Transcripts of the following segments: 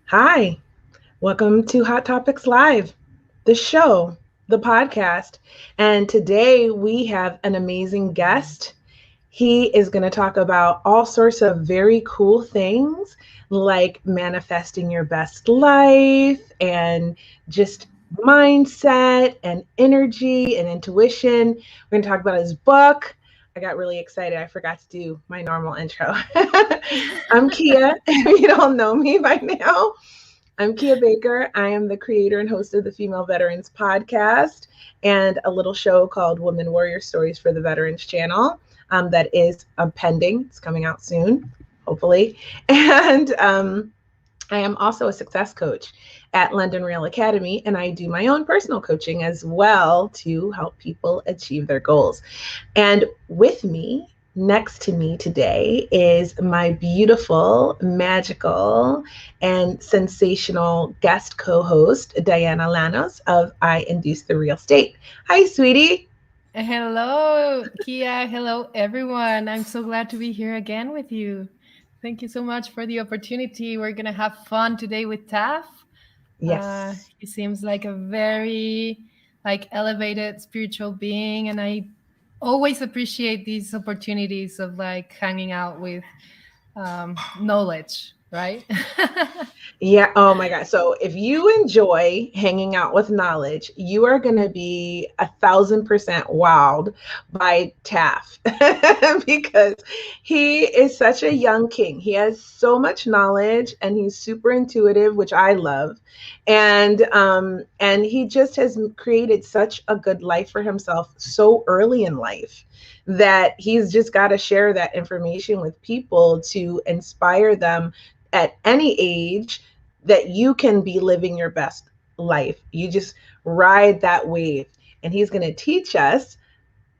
Hi, welcome to Hot Topics Live, the show, the podcast. And today we have an amazing guest. He is going to talk about all sorts of very cool things like manifesting your best life and just mindset and energy and intuition. We're going to talk about his book. I got really excited. I forgot to do my normal intro. I'm Kia. If you don't know me by now, I'm Kia Baker. I am the creator and host of the Female Veterans Podcast and a little show called Women Warrior Stories for the Veterans Channel that is pending. It's coming out soon, hopefully. And I am also a success coach at London Real Academy, and I do my own personal coaching as well to help people achieve their goals. And with me, next to me today, is my beautiful, magical, and sensational guest co host, Diana Llanos of NDuce the Real Estate. Hi, sweetie. Hello, Kia. Hello, everyone. I'm so glad to be here again with you. Thank you so much for the opportunity. We're going to have fun today with Taff. Yes. He seems like a very elevated spiritual being, and I always appreciate these opportunities of hanging out with knowledge, right? Yeah. Oh my God. So if you enjoy hanging out with knowledge, you are going to be 1,000% wowed by Taft because he is such a young king. He has so much knowledge and he's super intuitive, which I love. And he just has created such a good life for himself so early in life that he's just got to share that information with people to inspire them at any age that you can be living your best life. You just ride that wave. And he's going to teach us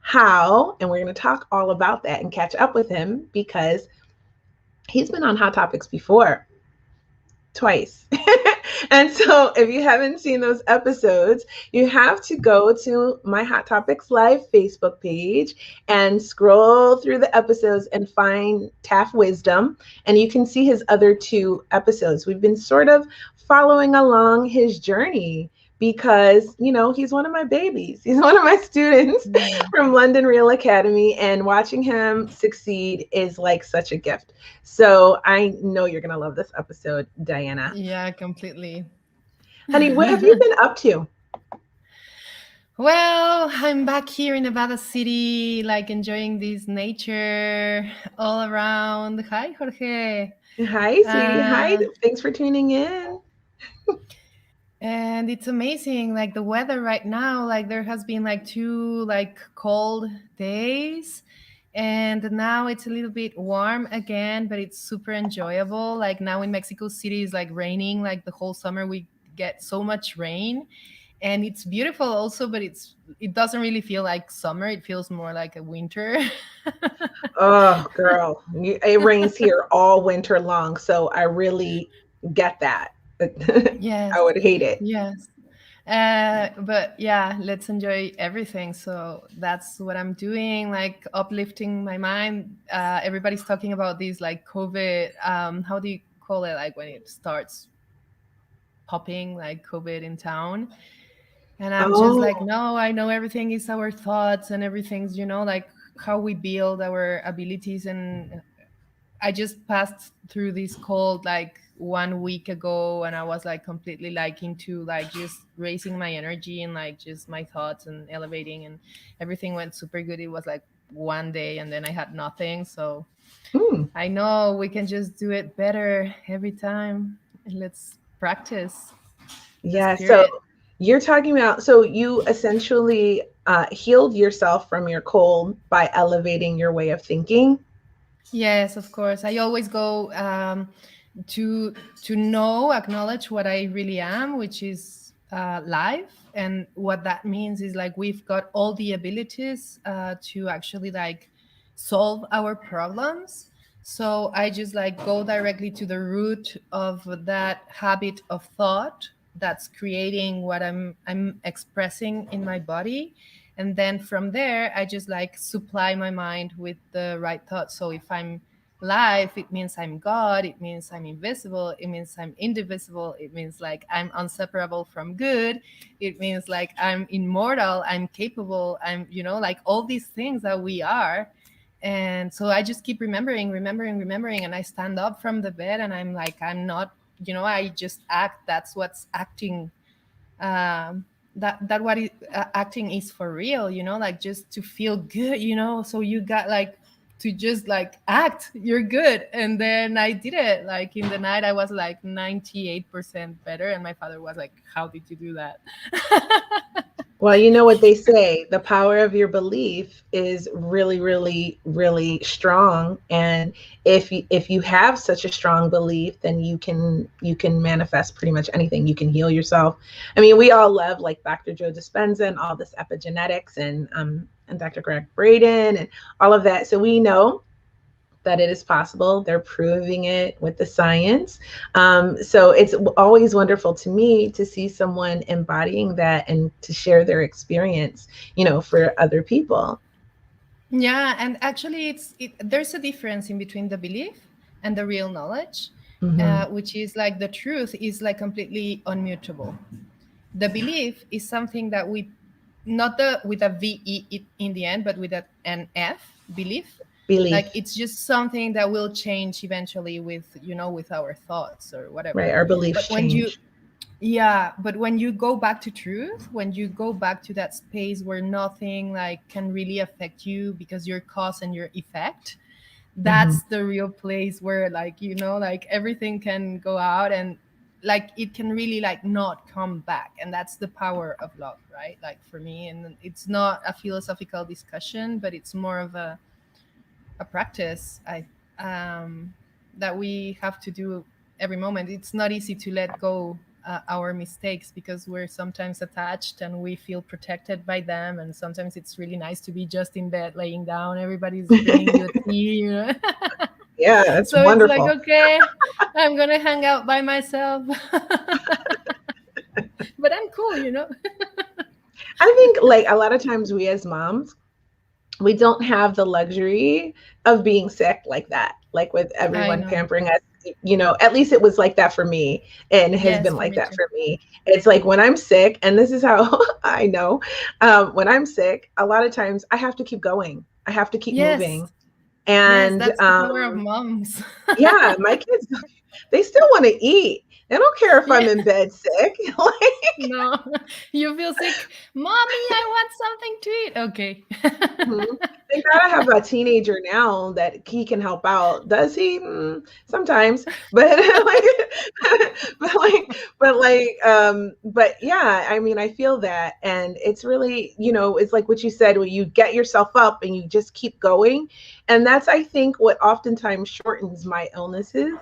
how, and we're going to talk all about that and catch up with him because he's been on Hot Topics before, twice. And so if you haven't seen those episodes, you have to go to my Hot Topics Live Facebook page and scroll through the episodes and find TAF Wisdom. And you can see his other two episodes. We've been sort of following along his journey because, you know, he's one of my babies. He's one of my students Yeah. from London Real Academy, and watching him succeed is like such a gift. So I know you're going to love this episode, Diana. Yeah, completely. Honey, what have you been up to? Well, I'm back here in Nevada City, enjoying this nature all around. Hi, Jorge. Hi, sweetie. Hi. Uh, Thanks for tuning in. and it's amazing, the weather right now. There has been two cold days, and now it's a little bit warm again, but it's super enjoyable. Now in Mexico City is raining. The whole summer we get so much rain, and it's beautiful also, but it doesn't really feel like summer. It feels more like a winter. Oh, girl. It rains here all winter long. So I really get that. Yes, I would hate it. yes. But yeah, let's enjoy everything. So that's what I'm doing, uplifting my mind. Everybody's talking about these COVID. How do you call it? When it starts popping, COVID in town. And I'm just Oh, no, I know everything is our thoughts and everything's, how we build our abilities. And I just passed through this cold 1 week ago, and I was completely into just raising my energy and just my thoughts and elevating, and everything went super good. It was one day and then I had nothing. So hmm. I know we can just do it better every time. Let's practice the Yeah. So spirit. you're talking about, so you essentially healed yourself from your cold by elevating your way of thinking. Yes, of course. I always go to know, acknowledge what I really am, which is life, and what that means is we've got all the abilities to actually solve our problems. So I just go directly to the root of that habit of thought that's creating what I'm expressing in my body, and then from there I just supply my mind with the right thoughts. So if I'm life, it means I'm God, it means I'm invisible, it means I'm indivisible, it means like I'm inseparable from good, it means like I'm immortal, I'm capable, I'm, like all these things that we are. And so I just keep remembering, and I stand up from the bed and I'm like, I'm not, I just act. That's what's acting. That what acting is for real, like just to feel good, so you got like to just like act you're good. And then I did it. Like in the night I was like 98% better, and my father was like, how did you do that? Well, you know what they say, the power of your belief is really, really, really strong. And if you have such a strong belief, then you can manifest pretty much anything. You can heal yourself. I mean, we all love like Dr. Joe Dispenza and all this epigenetics and Dr. Greg Braden and all of that. So we know that it is possible. They're proving it with the science. So it's always wonderful to me to see someone embodying that and to share their experience, for other people. Yeah, and actually there's a difference in between the belief and the real knowledge, Mm-hmm. which is like the truth is like completely unmutable. The belief is something that we, not the with a in the end, but with an F, belief. Like Belief, it's just something that will change eventually with, with our thoughts or right? whatever. Our beliefs But when you, change. yeah, but when you go back to truth, when you go back to that space where nothing like can really affect you because you're cause and your effect, Mm-hmm. that's the real place where like, like everything can go out and like it can really like not come back. And that's the power of love, right? Like for me, and it's not a philosophical discussion, but it's more of a practice, that we have to do every moment. It's not easy to let go our mistakes because we're sometimes attached and we feel protected by them, and sometimes it's really nice to be just in bed laying down, everybody's bringing you a tea. Yeah, it's So it's like, wonderful. okay, I'm gonna hang out by myself. But I'm cool. I think like a lot of times we as moms, we don't have the luxury of being sick like that, like with I everyone know. pampering us. At least it was like that for me and it has Yes, been for like me that too. for me. It's like when I'm sick, and this is how I know, when I'm sick, a lot of times I have to keep going. I have to keep Yes, moving. yes, And that's the power of moms. yeah, my kids, they still want to eat. They don't care if I'm Yeah. in bed sick. Like, No, you feel sick. Mommy, I want something to eat. mhm. Okay. Thank God I have a teenager now that he can help out. Does he? Sometimes, but but like, but yeah. I mean, I feel that, and it's really, it's like what you said, where you get yourself up and you just keep going, and that's, I think, what oftentimes shortens my illnesses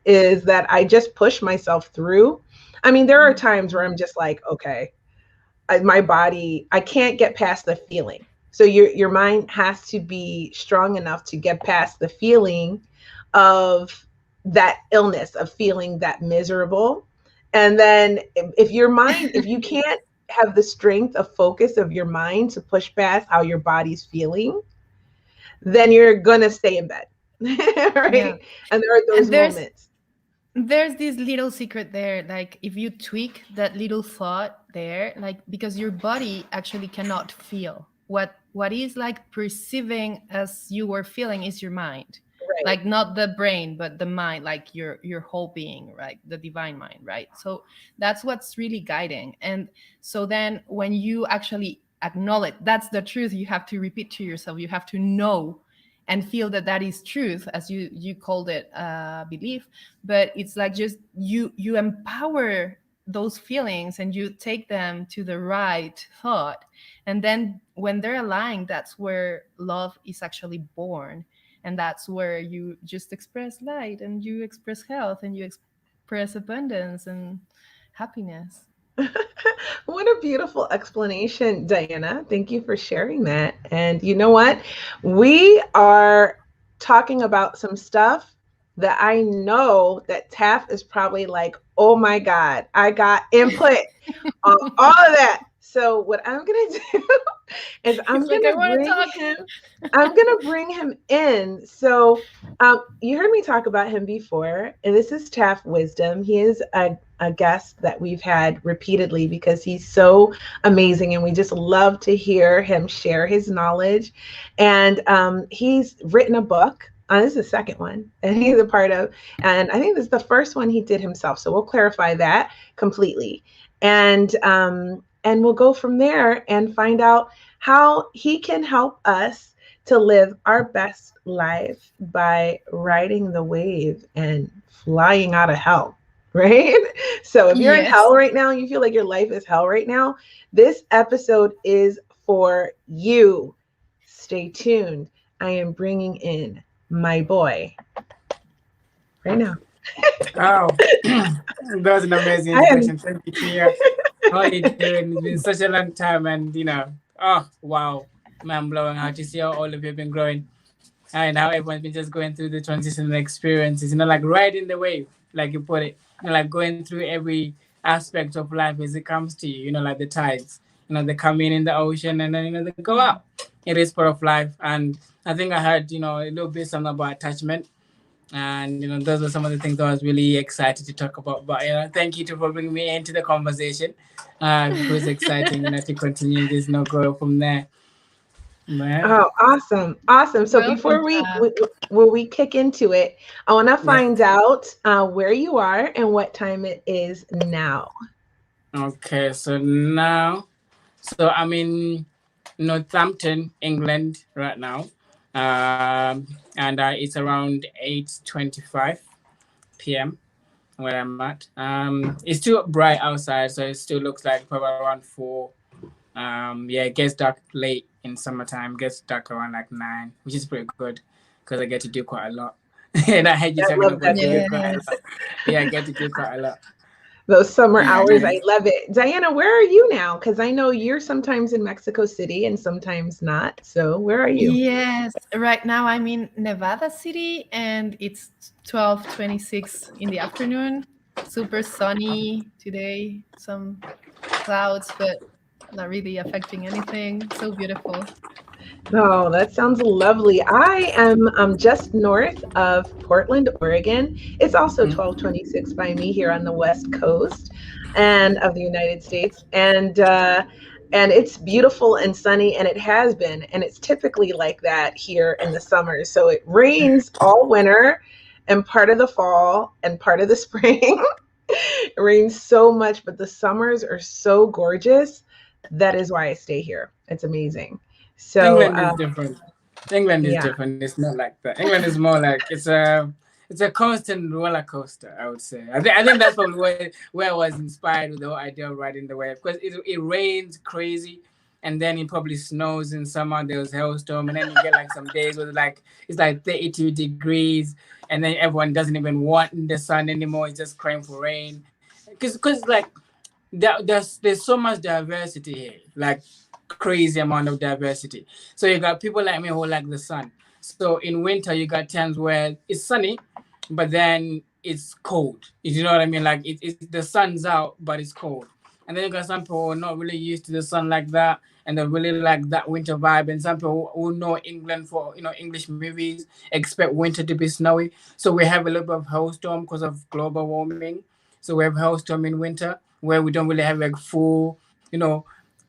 is that I just push myself through. I mean, there are times where I'm just like, okay, my body, I can't get past the feeling. So your mind has to be strong enough to get past the feeling of that illness, of feeling that miserable. And then if you can't have the strength of focus of your mind to push past how your body's feeling, then you're gonna stay in bed. Yeah. Right? And there are those And moments. there's this little secret there. Like if you tweak that little thought there, like because your body actually cannot feel what is like perceiving as you were feeling is your mind. Right. Like not the brain, but the mind, like your whole being, right? The divine mind, right? So that's what's really guiding. And so then when you actually acknowledge that's the truth, you have to repeat to yourself, you have to know and feel that that is truth, as you called it, belief. But it's like just you empower those feelings and you take them to the right thought, and then when they're aligned, that's where love is actually born, and that's where you just express light and you express health and you express abundance and happiness. What a beautiful explanation, Diana. Thank you for sharing that. And you know what? We are talking about some stuff that I know that Taft is probably like, oh my God, I got input on all of that. So, what I'm going to do is He's I'm like, I gonna want to bring talk. him. I'm gonna bring him in. So, you heard me talk about him before, and this is Taft Wisdom. He is a guest that we've had repeatedly because he's so amazing, and we just love to hear him share his knowledge. And he's written a book. This is the second one, and he's a part of. And I think this is the first one he did himself. So we'll clarify that completely, and we'll go from there and find out how he can help us to live our best life by riding the wave and flying out of hell, right? So if you're in Yes. hell right now, you feel like your life is hell right now, this episode is for you. Stay tuned. I am bringing in my boy right now. Oh, that was an amazing I am introduction. Thank you, Tia. How are you doing? It's been such a long time, and oh wow, man, blowing how to see how all of you have been growing, and how everyone's been just going through the transitional experiences. Like riding the wave, like you put it. Like going through every aspect of life as it comes to you. Like the tides. They come in the ocean, and then they go out. It is part of life, and I think I heard a little bit something about attachment. And those are some of the things I was really excited to talk about. But thank you for bringing me into the conversation. It was exciting, to continue this, grow from there. Man. Oh, awesome. Awesome. So Welcome, before we, Taft. we when we kick into it, I want to Yeah. find out where you are and what time it is now. Okay, so now, so I'm in Northampton, England right now. And it's around 8:25 p.m. where I'm at. It's still bright outside, so it still looks like probably around 4. Yeah, it gets dark late in summertime. Gets dark around like 9, which is pretty good because I get to do quite a lot. And I heard you I talking love about that. doing quite a Yes. lot. Yeah, I get to do quite a lot. Those summer hours, I love it. Diana, where are you now? Because I know you're sometimes in Mexico City and sometimes not. So where are you? Yes. Right now I'm in Nevada City and it's 12:26 in the afternoon. Super sunny today. Some clouds, but not really affecting anything. So beautiful. Oh, that sounds lovely. I am just north of Portland, Oregon. It's also Mm. 12:26 by me here on the West Coast and of the United States. And it's beautiful and sunny, and it has been, and it's typically like that here in the summer. So it rains all winter and part of the fall and part of the spring. It rains so much, but the summers are so gorgeous. That is why I stay here. It's amazing. So, England is different. England is yeah, different. It's not like that. England is more like it's a constant roller coaster. I would say. I think that's probably where I was inspired with the whole idea of riding the wave because it rains crazy, and then it probably snows in summer. There's hailstorm, and then you get like some days where it's like 32 degrees, and then everyone doesn't even want the sun anymore. It's just crying for rain, because like there's so much diversity here. Like crazy amount of diversity. So you got people like me who like the sun. So in winter you got times where it's sunny, but then it's cold. You know what I mean? Like the sun's out, but it's cold. And then you got some people who are not really used to the sun like that, and they really like that winter vibe. And some people who know England for English movies expect winter to be snowy. So we have a little bit of hailstorm because of global warming. So we have hailstorm in winter where we don't really have like full,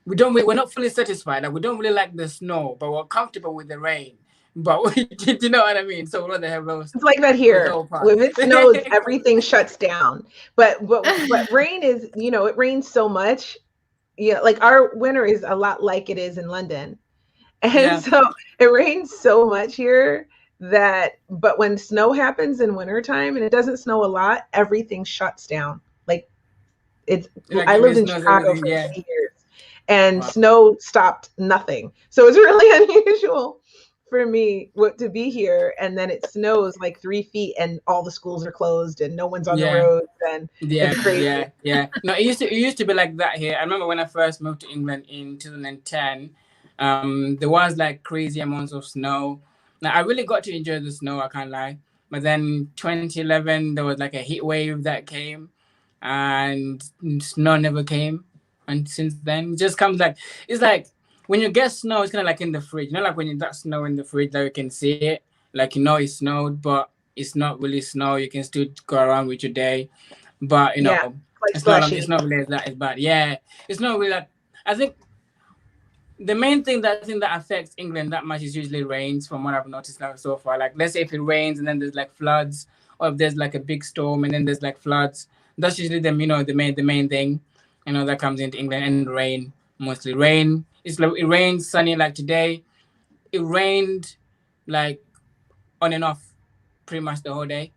we're not fully satisfied. Like we don't really like the snow, but we're comfortable with the rain. But do you know what I mean? So we'd rather have it's hailstorm. like that So it's here. all part. If it snows, everything shuts down. But rain is, it rains so much. Yeah, like our winter is a lot like it is in London. And Yeah, so it rains so much here but when snow happens in wintertime and it doesn't snow a lot, everything shuts down. Like it's like I if lived it in snows, Chicago everything. for Yeah. 20 years and Wow. snow stopped nothing. So it's really unusual for me to be here, and then it snows like 3 feet and all the schools are closed and no one's on the Yeah. roads, and Yeah, it's crazy. yeah, yeah. No, it used to be like that here. I remember when I first moved to England in 2010. There was like crazy amounts of snow. Now I really got to enjoy the snow. I can't lie. But then 2011 there was like a heat wave that came, and snow never came. And since then, it just comes like it's like when you get snow, it's kind of like in the fridge. You know, like when you got snow in the fridge, that you can see it. Like, it snowed, but it's not really snow. You can still go around with your day. But, Yeah, like it's slushy. not really that it's bad. Yeah. It's not really that. I think the main thing that I think that affects England that much is usually rains, from what I've noticed now so far. Like, let's say if it rains and then there's like floods, or if there's like a big storm and then there's like floods, that's usually the main thing, that comes into England. And rain, mostly rain. It's like it rains sunny, like today. It rained like on and off pretty much the whole day.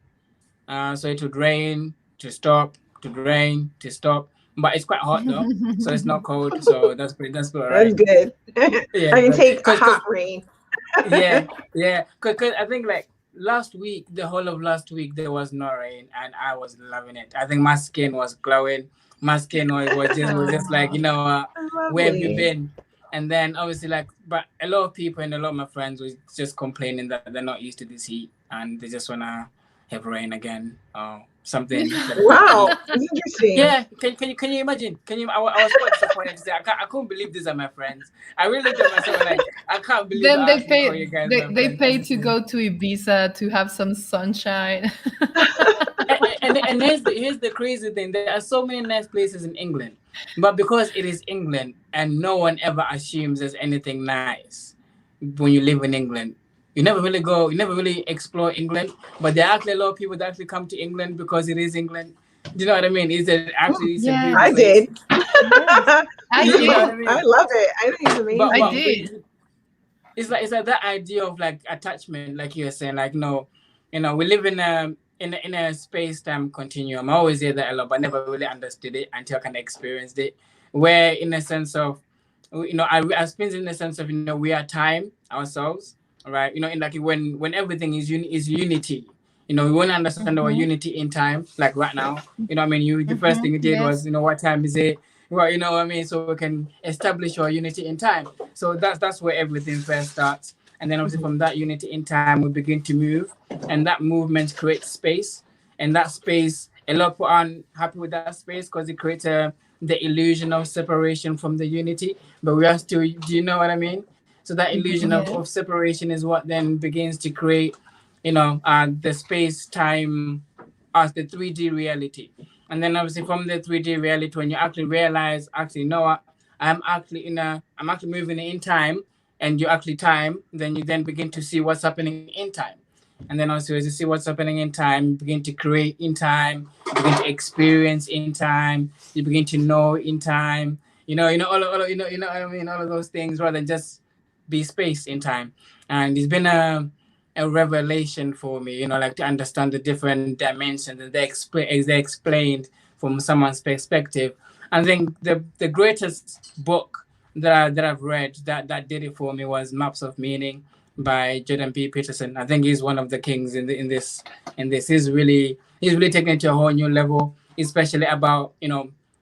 So it would rain to stop, to rain to stop. But it's quite hot though, so it's not cold. So that's good, That's right? good. Yeah, I can take because hot rain. yeah. Because I think like last week, the whole of last week, there was no rain, and I was loving it. I think my skin was glowing. My skin was just like, where have you Lovely. been? And then obviously, like, but a lot of people and a lot of my friends was just complaining that they're not used to this heat and they just wanna have rain again or something that they can eat. Wow, it's interesting. Yeah, can you imagine? I was quite disappointed to say I couldn't believe these are my friends. I really looked at myself like I can't believe Then I they actually call pay you guys they, my they friends. pay to go to Ibiza to have some sunshine. And here's the crazy thing. There are so many nice places in England, but because it is England and no one ever assumes there's anything nice when you live in England. You never really explore England, but there are actually a lot of people that actually come to England because it is England. Do you know what I mean? It's a beautiful I Yes, place. did. yes, I You know what did. I I mean? love it. I think it's But I amazing. did. it's like that idea of like attachment, like you were saying, like we live in a space-time continuum. I always hear that a lot, but never really understood it until I kind of experienced it. Where in a sense of, I spin in the sense of, we are time ourselves, right? In like when everything is unity. We want to understand our Mm-hmm, unity in time, like right now. I mean, the first mm-hmm, thing you did was, yes. what time is it? Well, you know what I mean? So we can establish our unity in time. So that's where everything first starts. And then obviously Mhm. from that unity in time, we begin to move. And that movement creates space. And that space, a lot of people aren't happy with that space because it creates the illusion of separation from the unity. But we are still, do you know what I mean? So that illusion of, Yes. of separation is what then begins to create, the space time as the 3D reality. And then obviously from the 3D reality, when you actually realize, actually, you know what, I'm actually moving in time, and you actually time, then you then begin to see what's happening in time. And then also as you see what's happening in time, you begin to create in time, you begin to experience in time, you begin to know in time, all I mean, all of those things rather than just be space in time. And it's been a revelation for me, like to understand the different dimensions and they explained from someone's perspective. I think the greatest book that I've read that did it for me was Maps of Meaning by Jordan B. Peterson. I think he's one of the kings in this. He's really taken it to a whole new level, especially about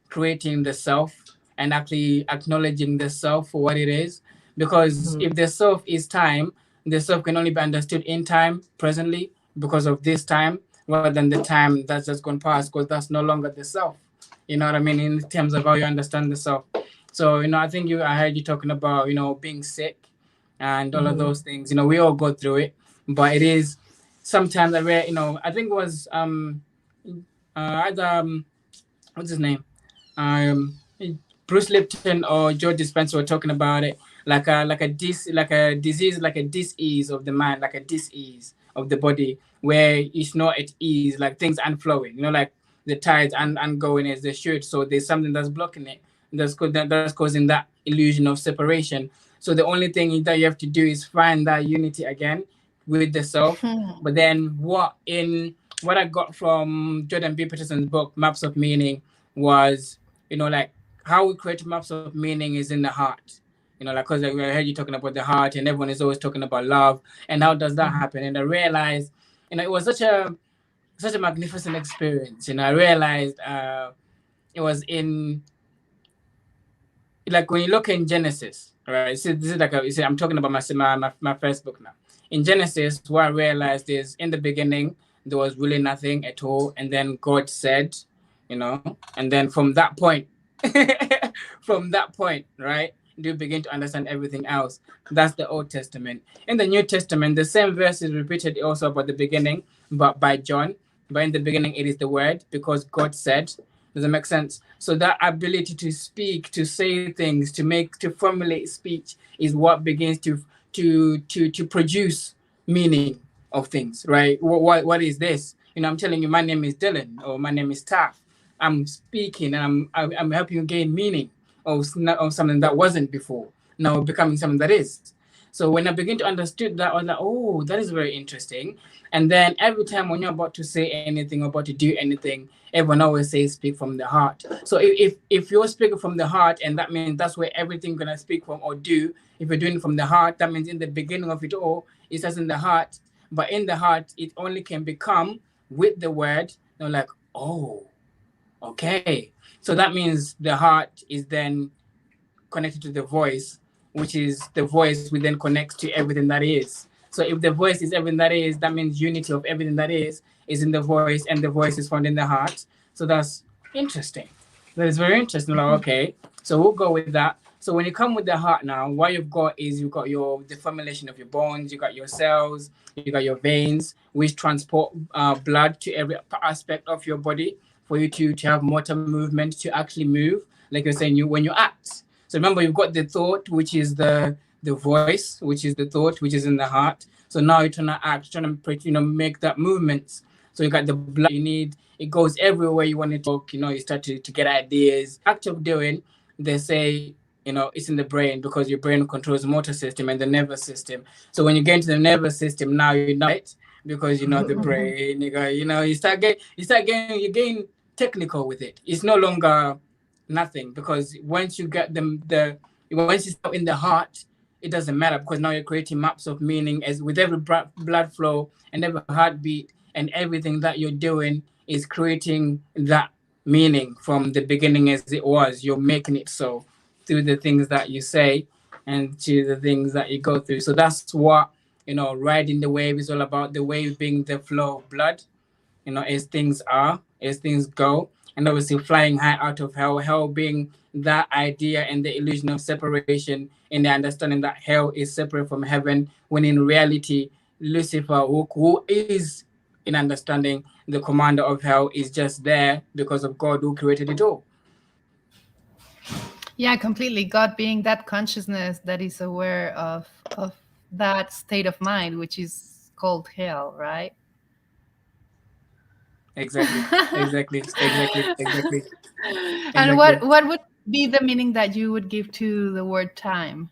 creating the self and actually acknowledging the self for what it is. Because Mhm. if the self is time, the self can only be understood in time, presently, because of this time, rather than the time that's just gone past, because that's no longer the self. You know what I mean? In terms of how you understand the self. So, I think I heard you talking about, being sick and all of Mhm. those things. We all go through it, but it is sometimes that we're, I think it was either what's his name? Um, Bruce Lipton or Joe Dispenza were talking about it, like a disease, like a dis-ease of the mind, like a dis-ease of the body, where it's not at ease, like things aren't flowing, like the tides aren't going as they should. So there's something that's blocking it. That's causing that illusion of separation. So the only thing that you have to do is find that unity again with the self. Hmm. But then what I got from Jordan B. Peterson's book, Maps of Meaning, was, like how we create maps of meaning is in the heart. Like, because I heard you talking about the heart, and everyone is always talking about love, and how does that Mhm. happen? And I realized, it was such a magnificent experience. I realized it was in, like, when you look in Genesis, right? See, this is like I'm talking about my first book now. In Genesis, what I realized is in the beginning there was really nothing at all, and then God said, and then from that point, right, do you begin to understand everything else. That's the Old Testament. In the New Testament, the same verse is repeated also about the beginning, but by John. But in the beginning, it is the Word, because God said. Does that make sense? So that ability to speak, to say things, to formulate speech is what begins to produce meaning of things, right? What is this? I'm telling you, my name is Dylan, or my name is Taft. I'm speaking, and I'm helping you gain meaning of something that wasn't before, now becoming something that is. So when I begin to understand that, I was like, oh, that is very interesting. And then every time when you're about to say anything, or about to do anything, everyone always says speak from the heart. So if you're speaking from the heart, and that means that's where everything gonna speak from or do. If you're doing it from the heart, that means in the beginning of it all, it says in the heart. But in the heart, it only can become with the word. They're like, oh, okay. So that means the heart is then connected to the voice, which is the voice we then connects to everything that is. So if the voice is everything that is, that means unity of everything that is in the voice, and the voice is found in the heart. So that's interesting. That is very interesting. Like, okay, so we'll go with that. So when you come with the heart now, what you've got is you've got the formulation of your bones, you got your cells, you got your veins, which transport blood to every aspect of your body for you to have motor movement, to actually move, like you're saying, when you act. So remember, you've got the thought, which is the voice, which is the thought, which is in the heart. So now you're trying to act, trying to make that movement. So you got the blood you need. It goes everywhere you want it to. You start to get ideas. Act of doing, they say, it's in the brain, because your brain controls the motor system and the nervous system. So when you get into the nervous system, now you know it, because the brain. You gain technical with it. It's no longer nothing, because once you get once it's in the heart, it doesn't matter, because now you're creating maps of meaning as with every blood flow and every heartbeat, and everything that you're doing is creating that meaning from the beginning as it was. You're making it so through the things that you say and to the things that you go through. So that's what riding the wave is all about. The wave being the flow of blood, as things are, as things go. And obviously flying high out of hell being that idea and the illusion of separation, in the understanding that hell is separate from heaven, when in reality, Lucifer, who is in understanding the commander of hell, is just there because of God who created it all. Yeah, completely. God being that consciousness that is aware of that state of mind, which is called hell, right? Exactly. And what would be the meaning that you would give to the word time?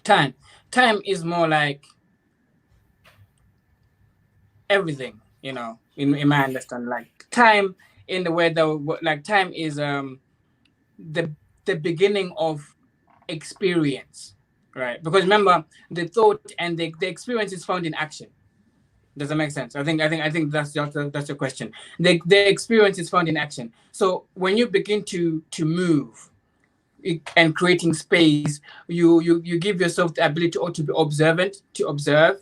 Time is more like everything, in my understanding. Like time, in the way that, like, time is the beginning of experience, right? Because remember, the thought and the experience is found in action. Does that make sense? I think that's your question. The experience is found in action. So when you begin to move and creating space, you give yourself the ability to be observant, to observe,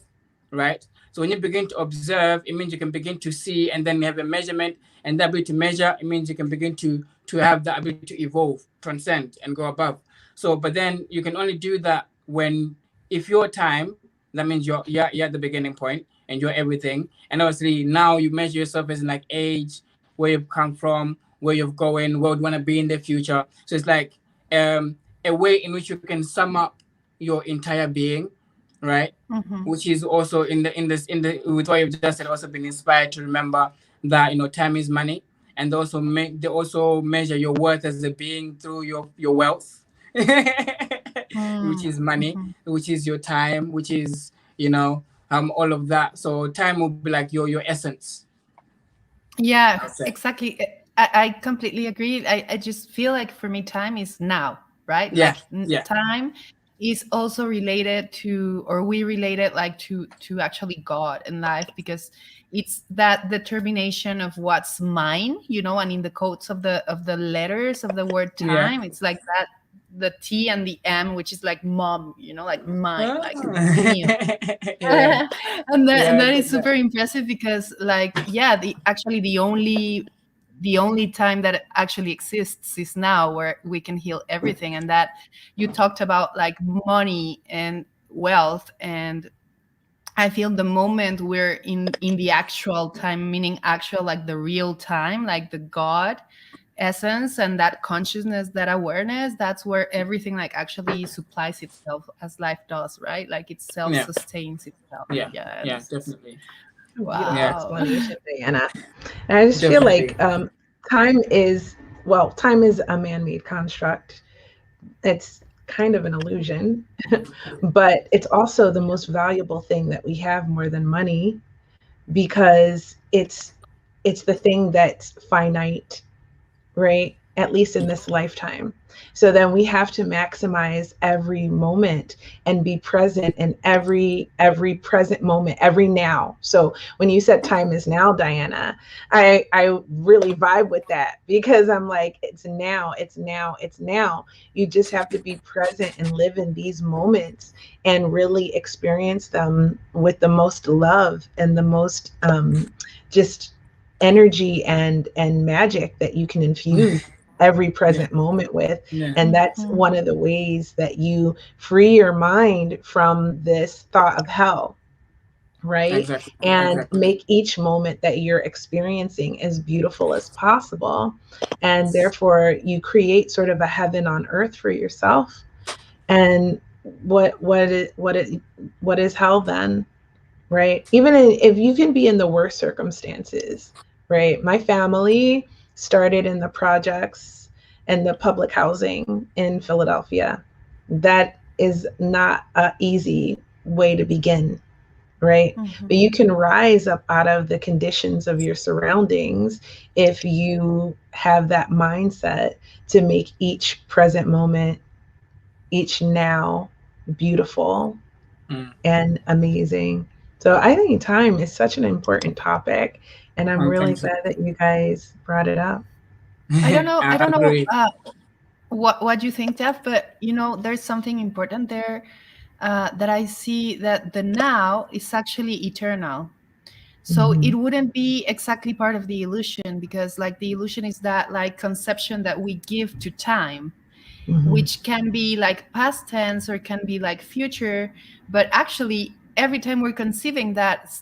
right? So when you begin to observe, it means you can begin to see, and then you have a measurement, and that ability to measure, it means you can begin to have the ability to evolve, transcend, and go above. So, but then you can only do that if you're time, that means you're at the beginning point, and you're everything. And obviously now you measure yourself as in like age, where you've come from, where you're going, where you want to be in the future. So it's like a way in which you can sum up your entire being, right? Mm-hmm. Which is also with what you've just said, also been inspired to remember that time is money, and they also measure your worth as a being through your wealth, which is money, which is your time, which is all of that. So time will be like your essence. Yeah, exactly. I completely agree. I just feel like for me, time is now, right? Yeah, like time is also related to, or we relate it like to actually God in life, because it's that determination of what's mine, and in the codes of the letters of the word time, it's like that, the T and the M, which is like mom, like mine, like me. And that is super impressive, because actually the only the only time that actually exists is now, where we can heal everything. And that you talked about like money and wealth, and I feel the moment we're in the actual time, meaning actual, like the real time, like the God essence and that consciousness, that awareness, that's where everything like actually supplies itself as life does, right? Like it Yeah. self-sustains itself. Yeah. Yeah. Yeah. Definitely. Beautiful Yeah. Wow. explanation, Diana. And I just feel Definitely. like time is a man-made construct. It's kind of an illusion, but it's also the most valuable thing that we have, more than money, because it's the thing that's finite, right? At least in this lifetime. So then we have to maximize every moment and be present in every present moment, every now. So when you said time is now, Diana, I really vibe with that, because I'm like, it's now, it's now, it's now. You just have to be present and live in these moments and really experience them with the most love and the most just energy and magic that you can infuse every Yeah. present moment with. Yeah. And that's Mhm. one of the ways that you free your mind from this thought of hell, right? Exactly. And Exactly. make each moment that you're experiencing as beautiful as possible. And therefore you create sort of a heaven on earth for yourself. And what is hell then? Right? If you can be in the worst circumstances, right? My family started in the projects and the public housing in Philadelphia. That is not an easy way to begin, right? But Mhm. you can rise up out of the conditions of your surroundings if you have that mindset to make each present moment, each now, beautiful Mm. and amazing. So I think time is such an important topic, and I'm really Thank you. glad that you guys brought it up. I don't know. I I don't know agree. what you think, Jeff, but there's something important there, that I see, that the now is actually eternal. So Mm-hmm. it wouldn't be exactly part of the illusion, because like the illusion is that like conception that we give to time, Mm-hmm. which can be like past tense or can be like future, but actually every time we're conceiving that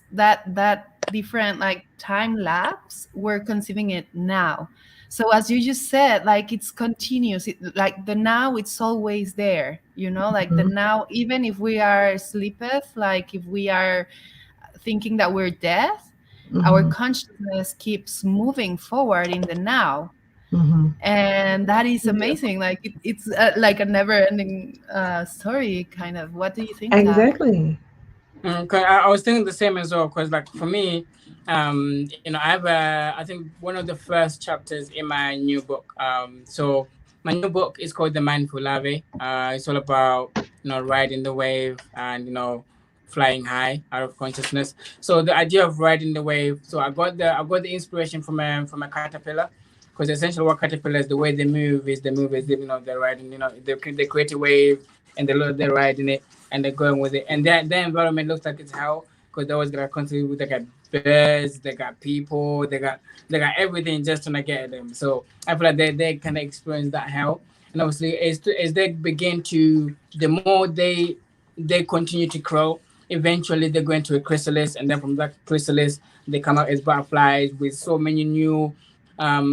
different like time lapse, we're conceiving it now. So as you just said, like it's continuous. Like the now, it's always there, like the Mm-hmm. now, even if we are sleepeth, like if we are thinking that we're dead, our Mm-hmm. consciousness keeps moving forward in the now. Mm-hmm. And that is Beautiful. amazing. Like it's like a never-ending story, kind of. What do you think, Taff? Exactly. 'Cause I was thinking the same as well. Because like for me, I have I think one of the first chapters in my new book. So my new book is called The Mindful Larvae. It's all about riding the wave and flying high out of consciousness. So the idea of riding the wave. So I got the inspiration from a caterpillar. Because essentially what caterpillars, the way they're riding, they create a wave and they're riding it and they're going with it. And their environment looks like it's hell because they always got constantly they got birds, they got people, they got everything just trying to get at them. So I feel like they kind of experience that hell. And obviously, as they begin to, the more they continue to grow, eventually they go into a chrysalis, and then from that chrysalis they come out as butterflies with so many new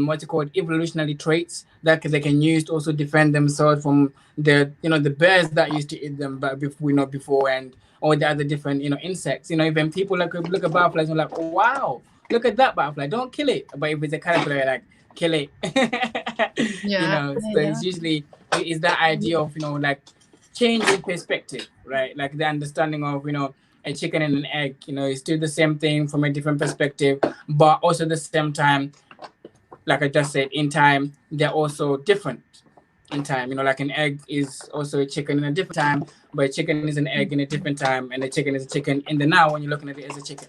what's it called, evolutionary traits that they can use to also defend themselves from the bears that used to eat them, but before, and all the other different insects. Even people look at butterflies and like, wow, look at that butterfly, don't kill it. But if it's a caterpillar, you're like, kill it. Yeah, So it's usually is that idea of like changing perspective, right? Like the understanding of a chicken and an egg. It's still the same thing from a different perspective, but also at the same time, like I just said, in time, they're also different in time. Like an egg is also a chicken in a different time, but a chicken is an egg in a different time, and a chicken is a chicken in the now when you're looking at it as a chicken.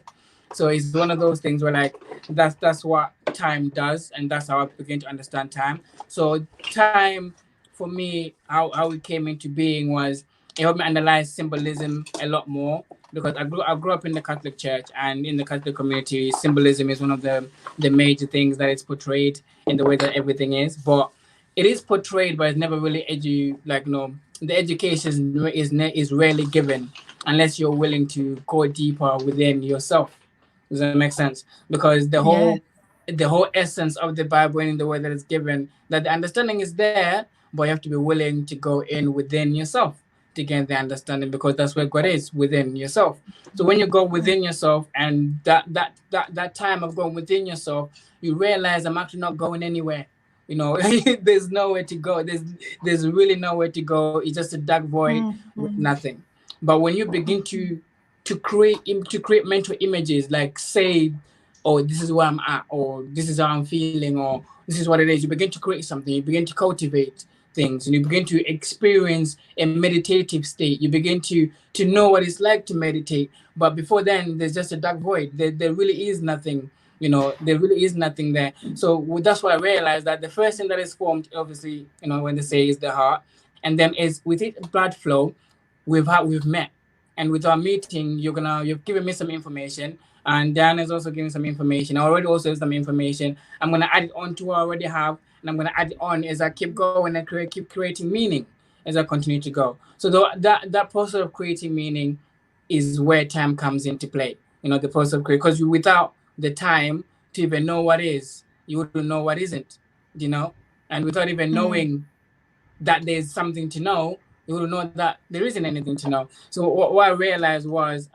So it's one of those things where like that's what time does, and that's how I begin to understand time. So time for me, how it came into being was it helped me analyze symbolism a lot more because I grew up in the Catholic Church, and in the Catholic community, symbolism is one of the major things that is portrayed in the way that everything is. But it is portrayed, but it's never really the education is rarely given unless you're willing to go deeper within yourself. Does that make sense? Because Yeah. the whole essence of the Bible in the way that it's given, that the understanding is there, but you have to be willing to go in within yourself to get the understanding, because that's where God is, within yourself. So when you go within yourself, and that time of going within yourself, you realize I'm actually not going anywhere. You know, there's nowhere to go. There's really nowhere to go. It's just a dark void with Mm-hmm. nothing. But when you begin to create mental images, like say, oh, this is where I'm at, or this is how I'm feeling, or this is what it is. You begin to create something. You begin to cultivate things, and you begin to experience a meditative state. You begin to know what it's like to meditate. But before then, there's just a dark void. There really is nothing. There really is nothing there. So that's why I realized that the first thing that is formed, obviously, when they say is the heart, and then is with it blood flow. We've met, and with our meeting, you've given me some information, and Dan is also giving some information. I already also have some information. I'm gonna add it on to what I already have, and I'm gonna add it on as I keep going and keep creating meaning as I continue to go. So that process of creating meaning is where time comes into play. The process of creating, because without the time to even know what is, you wouldn't know what isn't. And without even Mm. knowing that there's something to know, you will know that there isn't anything to know. So what I realized was,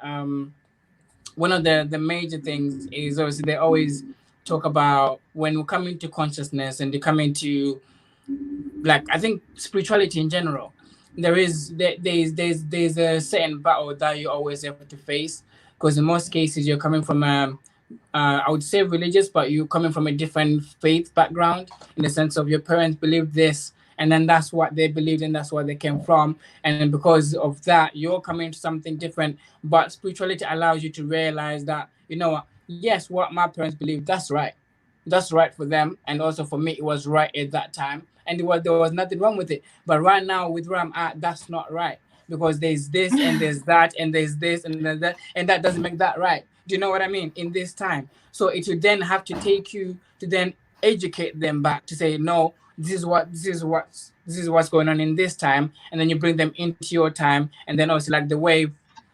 one of the major things is, obviously, they always talk about when we come into consciousness and they come into, like, I think spirituality in general, there's a certain battle that you always have to face, because in most cases you're coming from I would say religious, but you're coming from a different faith background, in the sense of your parents believed this, and then that's what they believed, and that's where they came from. And then because of that, you're coming to something different. But spirituality allows you to realize that, what, yes, what my parents believed, that's right for them, and also for me, it was right at that time, and there was nothing wrong with it. But right now, with where I'm at, that's not right, because there's this and there's that and there's this and there's that, and that doesn't make that right. Do you know what I mean? In this time, so it would then have to take you to then educate them back to say, no, this is what's going on in this time, and then you bring them into your time, and then also, like the wave,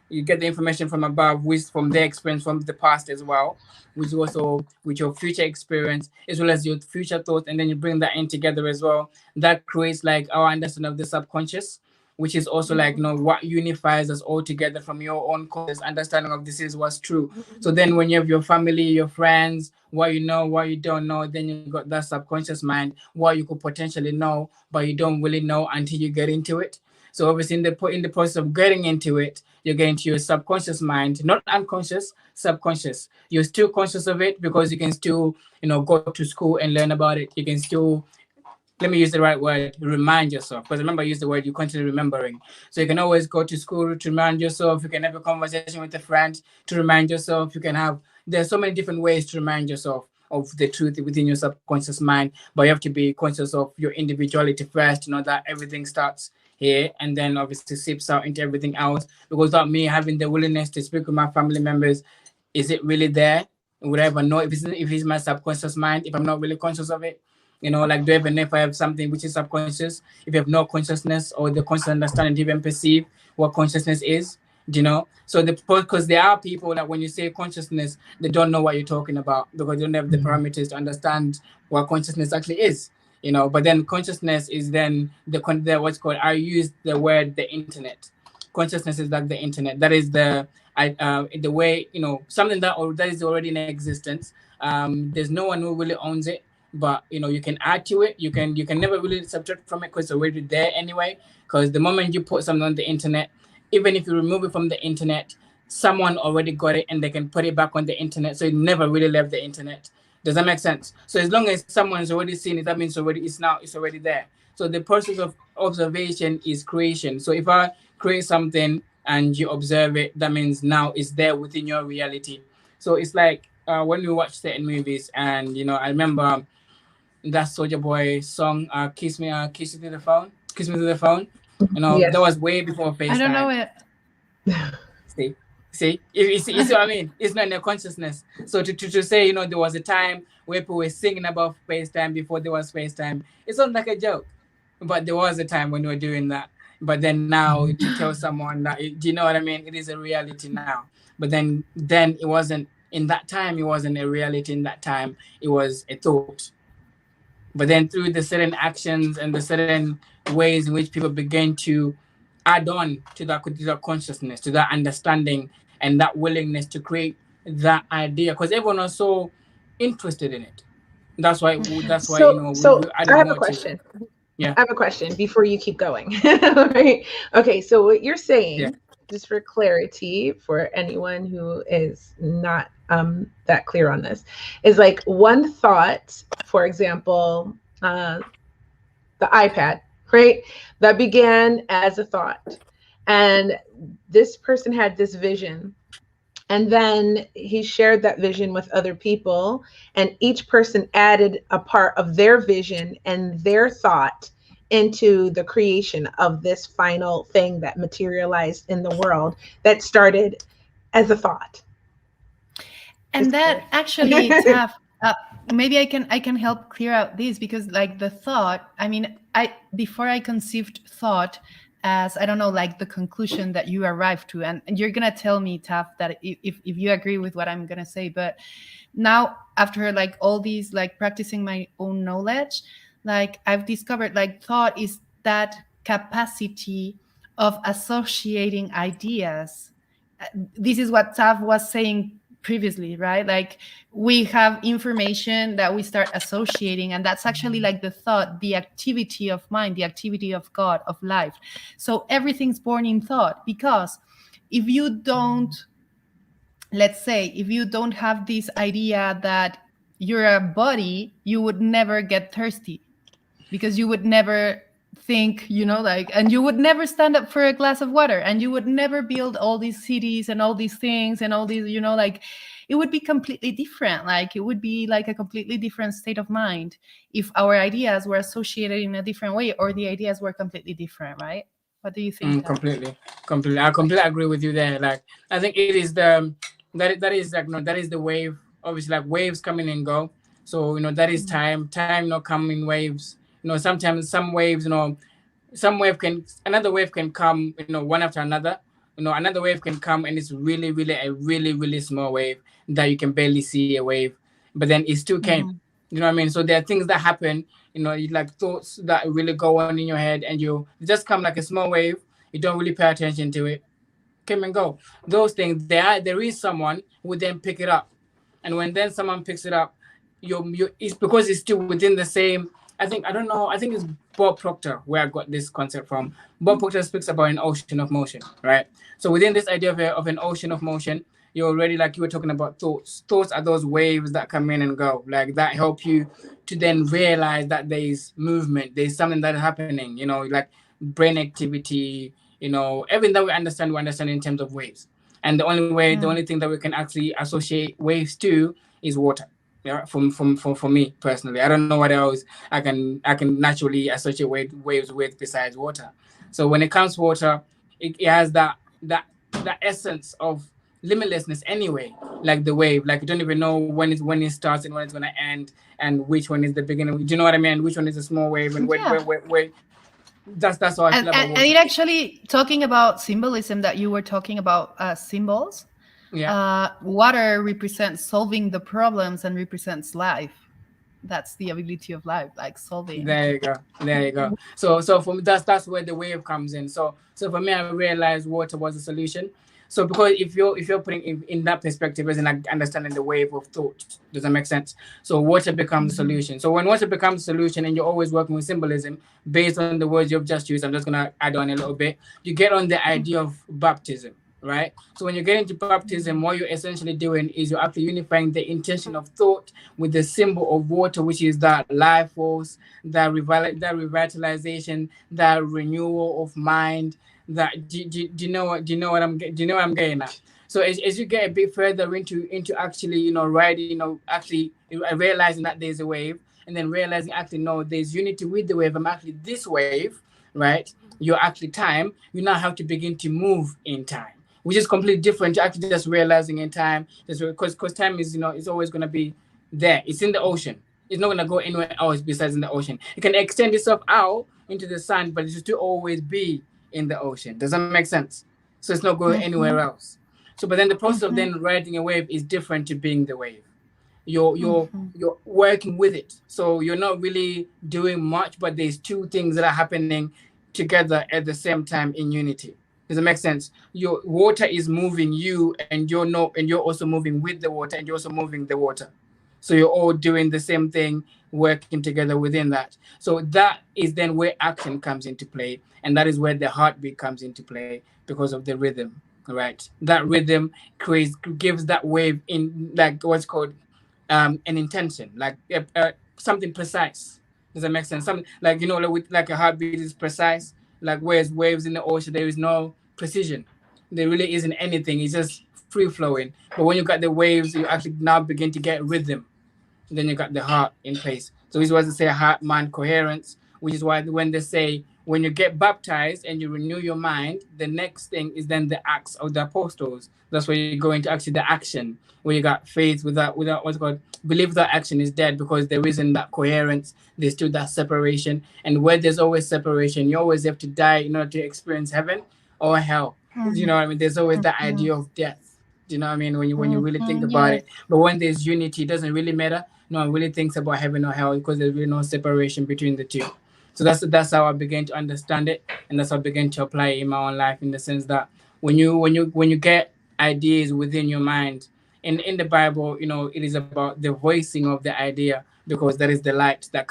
you get the information from above, which from their experience from the past as well, which also with your future experience as well as your future thoughts, and then you bring that in together as well. That creates like our understanding of the subconscious, which is also like, what unifies us all together from your own conscious understanding of this is what's true. So then when you have your family, your friends, what you know, what you don't know, then you got that subconscious mind, what you could potentially know, but you don't really know until you get into it. So obviously in the process of getting into it, you're getting to your subconscious mind, not unconscious, subconscious. You're still conscious of it because you can still, go to school and learn about it. You can still, let me use the right word, remind yourself. Because remember, I use the word, you're constantly remembering. So you can always go to school to remind yourself. You can have a conversation with a friend to remind yourself. There's so many different ways to remind yourself of the truth within your subconscious mind. But you have to be conscious of your individuality first to know that everything starts here and then obviously seeps out into everything else. Because without me having the willingness to speak with my family members, is it really there? Would I ever know if it's my subconscious mind, if I'm not really conscious of it? Like, do I even know if I have something which is subconscious? If you have no consciousness or the conscious understanding to even perceive what consciousness is, So because there are people that when you say consciousness, they don't know what you're talking about because they don't have the parameters to understand what consciousness actually is. But then consciousness is then the what's called, I use the word the internet. Consciousness is like the internet. That is the way, something that is already in existence. There's no one who really owns it, but you can add to it. You can never really subtract from it because it's already there anyway. Because the moment you put something on the internet, even if you remove it from the internet, someone already got it and they can put it back on the internet, so it never really left the internet. Does that make sense? So as long as someone's already seen it, that means it's already there. So the process of observation is creation. So if I create something and you observe it, that means now it's there within your reality. So it's like when we watch certain movies, and I remember that Soldier Boy song, Kiss Me to the Phone," Kiss Me to the Phone. That Yes. was way before I don't know FaceTime. it. See, See, you see what I mean? It's not in their consciousness. So to say, there was a time where people were singing about space time before there was space time, it sounds like a joke. But there was a time when we were doing that. But then now to tell someone that, do you know what I mean? It is a reality now. But then it wasn't, in that time, it wasn't a reality. In that time, it was a thought. But then through the certain actions and the certain ways in which people begin to add on to that consciousness, to that understanding, and that willingness to create that idea, because everyone was so interested in it. That's why we I added have a more to it. question. Yeah. I have a question before you keep going. Right? Okay, so what you're Yeah. saying, just for clarity for anyone who is not that clear on this, is like one thought, for example, the iPad, right? That began as a thought. And this person had this vision. And then he shared that vision with other people, and each person added a part of their vision and their thought into the creation of this final thing that materialized in the world that started as a thought. And that actually, Taff, maybe I can help clear out this, because like the thought, I mean, I before I conceived thought as, I don't know, like the conclusion that you arrived to, and you're gonna tell me, Taff, that if you agree with what I'm gonna say. But now, after like all these, like practicing my own knowledge, like I've discovered like thought is that capacity of associating ideas. This is what Tav was saying previously, right? Like we have information that we start associating, and that's actually like the thought, the activity of mind, the activity of God, of life. So everything's born in thought, because if you don't, let's say, if you don't have this idea that you're a body, you would never get thirsty, because you would never think, like, and you would never stand up for a glass of water, and you would never build all these cities and all these things and all these, like, it would be completely different. Like it would be like a completely different state of mind if our ideas were associated in a different way, or the ideas were completely different, right? What do you think, Taff? Completely. I completely agree with you there. Like I think it is that is like that is the wave. Obviously, like waves coming and go. So that is time. Time not come in waves. Sometimes some waves, another wave can come, one after another. Another wave can come and it's really, really a really, really small wave that you can barely see a wave, but then it still came. You know what I mean? So there are things that happen, like thoughts that really go on in your head, and you just come like a small wave. You don't really pay attention to it, came and go. Those things, there is someone who would then pick it up, and when then someone picks it up, you it's because it's still within the same. I don't know. I think it's Bob Proctor where I got this concept from. Bob Proctor speaks about an ocean of motion, right? So within this idea of an ocean of motion, you're already, like you were talking about thoughts. Thoughts are those waves that come in and go, like that help you to then realize that there's movement, there's something that is happening, like brain activity, everything that we understand in terms of waves. And the only thing that we can actually associate waves to is water. Yeah, for me personally, I don't know what else I can naturally associate waves with besides water. So when it comes to water, it has that essence of limitlessness anyway, like the wave. Like you don't even know when it starts and when it's gonna end, and which one is the beginning. Do you know what I mean? Which one is a small wave, and where that's how I feel about water. And it actually, talking about symbolism, that you were talking about symbols. Yeah. Water represents solving the problems and represents life. That's the ability of life, like solving. There you go. So for me, that's where the wave comes in. So for me, I realized water was a solution. So because if you're putting in that perspective, as in like understanding the wave of thought, does that make sense? So water becomes a solution. So when water becomes a solution, and you're always working with symbolism based on the words you've just used, I'm just gonna add on a little bit. You get on the idea of baptism, right? So when you get into baptism, what you're essentially doing is you're actually unifying the intention of thought with the symbol of water, which is that life force, that revitalization, that renewal of mind. That do you know what I'm getting at? So as you get a bit further into actually actually realizing that there's a wave, and then realizing actually no, there's unity with the wave. I'm actually this wave, right? You're actually time. You now have to begin to move in time. which is completely different to actually just realizing in time, just because time is, it's always going to be there. It's in the ocean. It's not going to go anywhere else besides in the ocean. It can extend itself out into the sun, but it should still always be in the ocean. Does that make sense? So it's not going anywhere else. So, but then the process of then riding a wave is different to being the wave. You're working with it, so you're not really doing much, but there's two things that are happening together at the same time in unity. Does it make sense? Your water is moving you, and you're also moving with the water, and you're also moving the water. So you're all doing the same thing, working together within that. So that is then where action comes into play, and that is where the heartbeat comes into play because of the rhythm, right? That rhythm gives that wave in, like, what's called an intention, like something precise. Does that make sense? Something like, like a heartbeat is precise. Like whereas waves in the ocean, there is no precision. There really isn't anything. It's just free flowing. But when you got the waves, you actually now begin to get rhythm. Then you got the heart in place. So this was to say heart mind coherence, which is why when they say when you get baptized and you renew your mind, the next thing is then the acts of the apostles. That's where you go into actually the action, where you got faith without what's called belief without action is dead, because there isn't that coherence. There's still that separation, and where there's always separation, you always have to die in order to experience heaven or hell. You know what I mean? There's always that idea of death. Do you know what I mean? When you really think about it. But when there's unity, it doesn't really matter. No one really thinks about heaven or hell because there's really no separation between the two. So that's how I began to understand it, and that's how I began to apply it in my own life, in the sense that when you get ideas within your mind, in the Bible, it is about the voicing of the idea, because that is the light that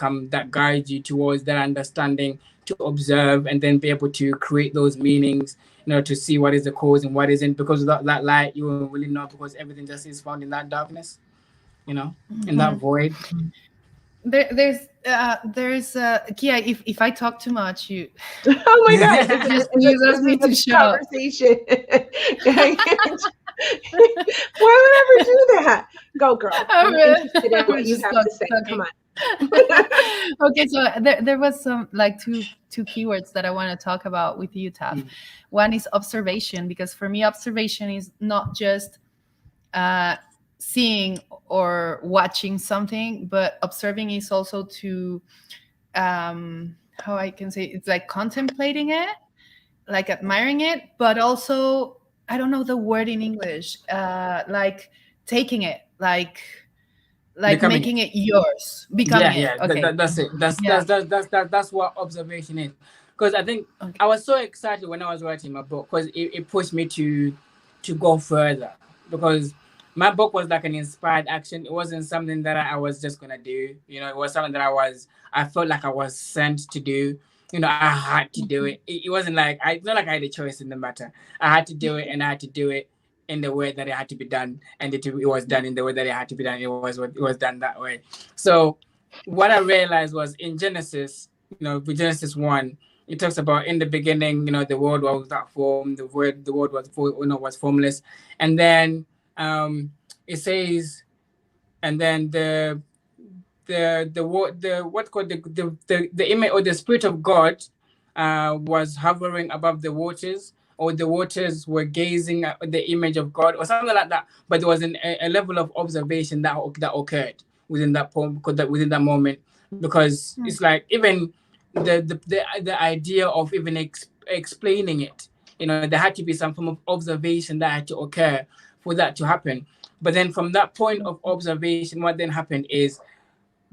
guides you towards that understanding, to observe and then be able to create those meanings, to see what is the cause and what isn't. Because without that light, you won't really know, because everything just is found in that darkness, in that void. There's Kia, if I talk too much, you oh my god, you ask me to shut up. Conversation. Why would I ever do that? Go, girl. I'm interested in what you have to say. Come on. Okay, so there was some like two keywords that I want to talk about with you, Taff. One is observation, because for me observation is not just seeing or watching something, but observing is also to how I can say, it's like contemplating it, like admiring it, but also, I don't know the word in English, like taking it, like making it yours, becoming it. Okay. That's it. That's what observation is. Because I think I was so excited when I was writing my book, because it pushed me to go further, because my book was like an inspired action. It wasn't something that I was just gonna do. It was something that I felt like I was sent to do. I had to do it. It wasn't like it's not like I had a choice in the matter. I had to do it, and I had to do it in the way that it had to be done, and it was done in the way that it had to be done. It was done that way. So what I realized was in Genesis, with Genesis 1, it talks about in the beginning, the world was without form, the world was formless, and then it says, and then the image or the spirit of God was hovering above the waters, or the waters were gazing at the image of God, or something like that. But there was a level of observation that occurred within that poem, within that moment, because it's like even the idea of even explaining it, there had to be some form of observation that had to occur for that to happen. But then from that point of observation, what then happened is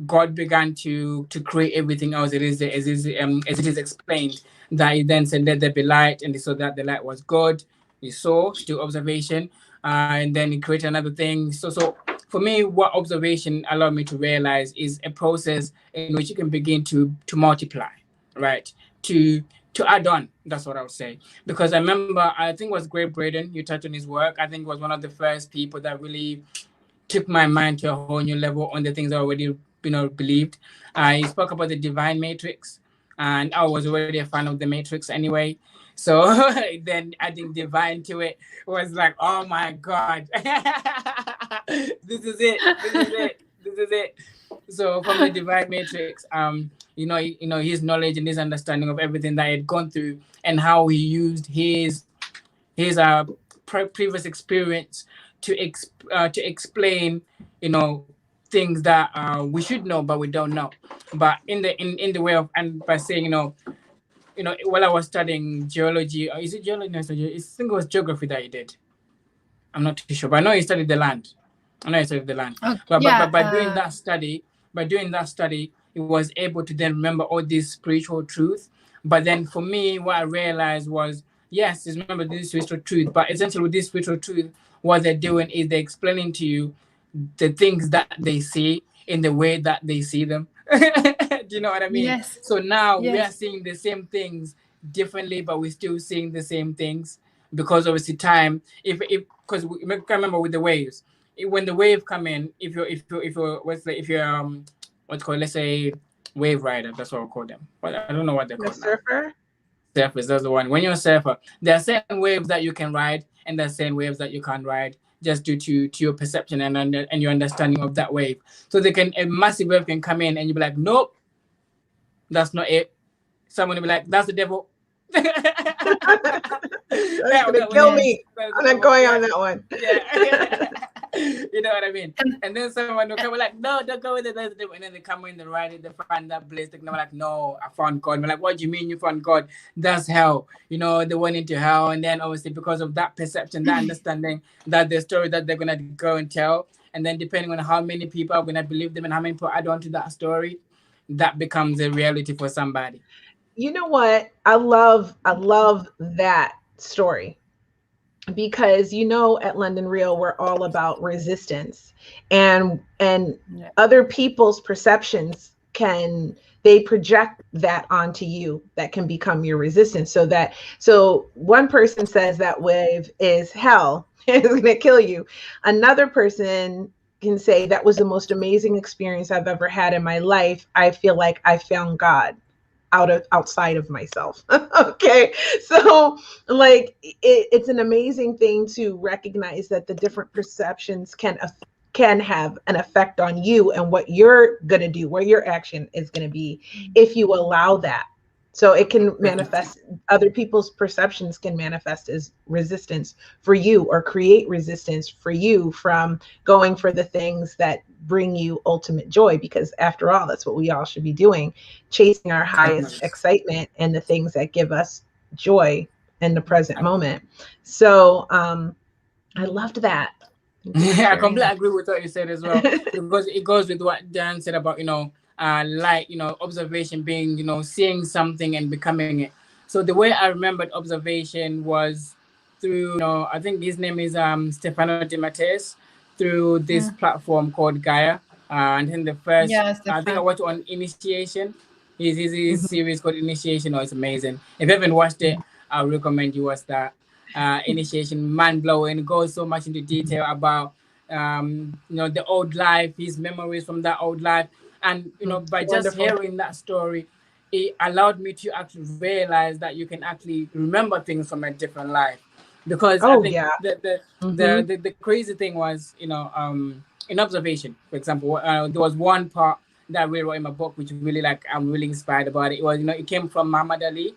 God began to create everything else. As it is explained, that he then said, "Let there be light," and he saw that the light was good. He saw, still observation, and then he created another thing. So for me, what observation allowed me to realize is a process in which you can begin to multiply, right? To add on. That's what I would say. Because I remember, I think it was Greg Braden, you touched on his work. I think it was one of the first people that really took my mind to a whole new level on the things I already believed. He spoke about the divine matrix, and I was already a fan of the matrix anyway. So then adding divine to it was like, oh my God, this is it. So from the divine matrix, his knowledge and his understanding of everything that he had gone through, and how he used his previous experience to explain, things that we should know but we don't know. But in the way of, and by saying, while I was studying geology, or is it geology? No, I think it was geography that you did. I'm not too sure, but I know you studied the land. I know you studied the land. Oh, But yeah. by doing that study, it was able to then remember all these spiritual truths. But then for me, what I realized was, yes, just remember this spiritual truth, but essentially with this spiritual truth, what they're doing is they're explaining to you the things that they see in the way that they see them. Do you know what I mean? Yes. So now we are Yes. seeing the same things differently, but we're still seeing the same things because obviously time. If because we can remember with the waves, when the wave come in, if you're what's called, let's say, wave rider, that's what we call them. But I don't know what they're The called now. surfer. Surfers, that's the one. When you're a surfer, there are certain waves that you can ride, and there are certain waves that you can't ride, just due to your perception and your understanding of that wave. So a massive wave can come in, and you'll be like, nope, that's not it. Someone will be like, that's the devil. That's gonna kill me. I'm not going on that one. Yeah. You know what I mean? And then someone will come like, no, don't go with it. That's the devil. And then they come in, they ride it, they find that bliss. They're like, no, I found God. We're like, what do you mean you found God? That's hell. They went into hell. And then obviously because of that perception, that understanding, that the story that they're gonna go and tell, and then depending on how many people are gonna believe them and how many people add on to that story, that becomes a reality for somebody. You know what? I love that story because at London Real we're all about resistance, and other people's perceptions they project that onto you, that can become your resistance. So one person says that wave is hell, it's going to kill you. Another person can say that was the most amazing experience I've ever had in my life. I feel like I found God outside of myself. Okay, so like it's an amazing thing to recognize that the different perceptions can have an effect on you and what you're going to do, where your action is going to be, if you allow that. So it can manifest, other people's perceptions can manifest as resistance for you, or create resistance for you from going for the things that bring you ultimate joy. Because after all, that's what we all should be doing, chasing our highest excitement and the things that give us joy in the present moment. So I loved that. Yeah, I completely agree with what you said as well, because it goes with what Dan said about observation being seeing something and becoming it. So the way I remembered observation was through I think his name is Stefano Di Matteis, through this platform called Gaia, and then the first I think I watched on Initiation, his series called Initiation. Oh, it's amazing. If you haven't watched it, I recommend you watch that. Initiation, mind blowing. It goes so much into detail about the old life, his memories from that old life, and by just hearing that story, it allowed me to actually realize that you can actually remember things from a different life. Because I think the crazy thing was in observation, for example, there was one part that I really wrote in my book which really I'm really inspired about it. It was it came from Muhammad Ali,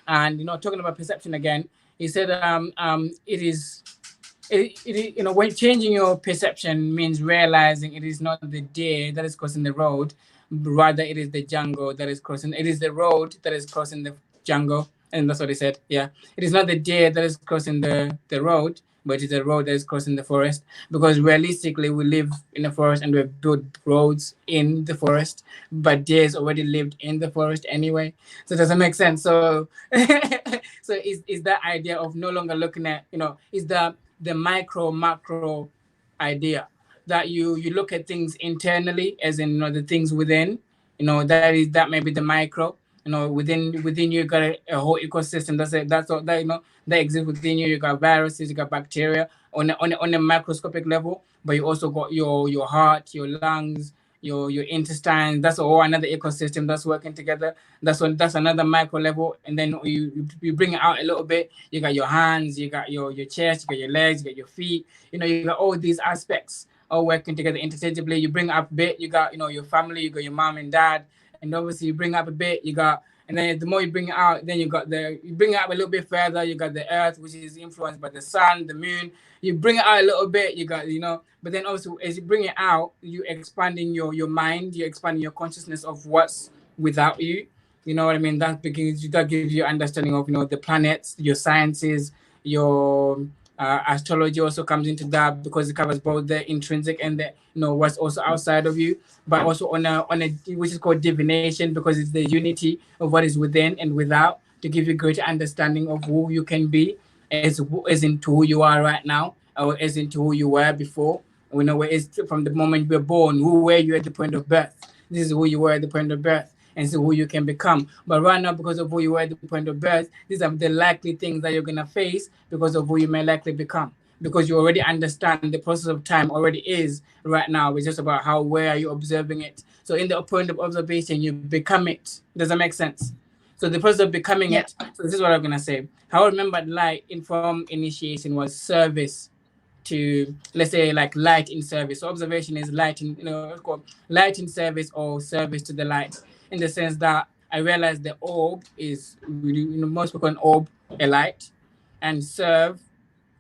and talking about perception again. He said, when changing your perception means realizing it is not the deer that is crossing the road, rather it is the jungle that is crossing. It is the road that is crossing the jungle, and that's what he said. Yeah, it is not the deer that is crossing the road, but it's the road that is crossing the forest. Because realistically, we live in the forest and we've built roads in the forest, but deers already lived in the forest anyway. So it doesn't make sense. So, so is that idea of no longer looking at is the micro macro idea that you look at things internally, as in the things within, that may be the micro. Within you got a whole ecosystem that's all that exists within you. You got viruses, you got bacteria on a microscopic level, but you also got your heart, your lungs, your intestines. That's all another ecosystem that's working together. That's another micro level. And then you bring it out a little bit. You got your hands, you got your chest, you got your legs, you got your feet. You got all these aspects all working together interchangeably. You bring up a bit, you got your family, you got your mom and dad, and obviously you bring up a bit, you got And then the more you bring it out, then you bring it up a little bit further. You got the earth, which is influenced by the sun, the moon. You bring it out a little bit. You got, but then also as you bring it out, you expanding your mind. You're expanding your consciousness of what's without you. You know what I mean? That gives you understanding of the planets, your sciences, your astrology also comes into that, because it covers both the intrinsic and the what's also outside of you, but also on a which is called divination, because it's the unity of what is within and without, to give you greater understanding of who you can be as into who you are right now, or as into who you were before. We know where it's from the moment you were born, who were you at the point of birth. This is who you were at the point of birth, and so who you can become. But right now, because of who you were at the point of birth, these are the likely things that you're gonna face because of who you may likely become. Because you already understand the process of time already is right now. It's just about where are you observing it. So in the point of observation, you become it. Does that make sense? So the process of becoming it. So this is what I'm gonna say. How I remembered light from initiation was service to, let's say, like light in service. So observation is light in, it's called light in service, or service to the light, in the sense that I realized the orb is, most people call an orb a light, and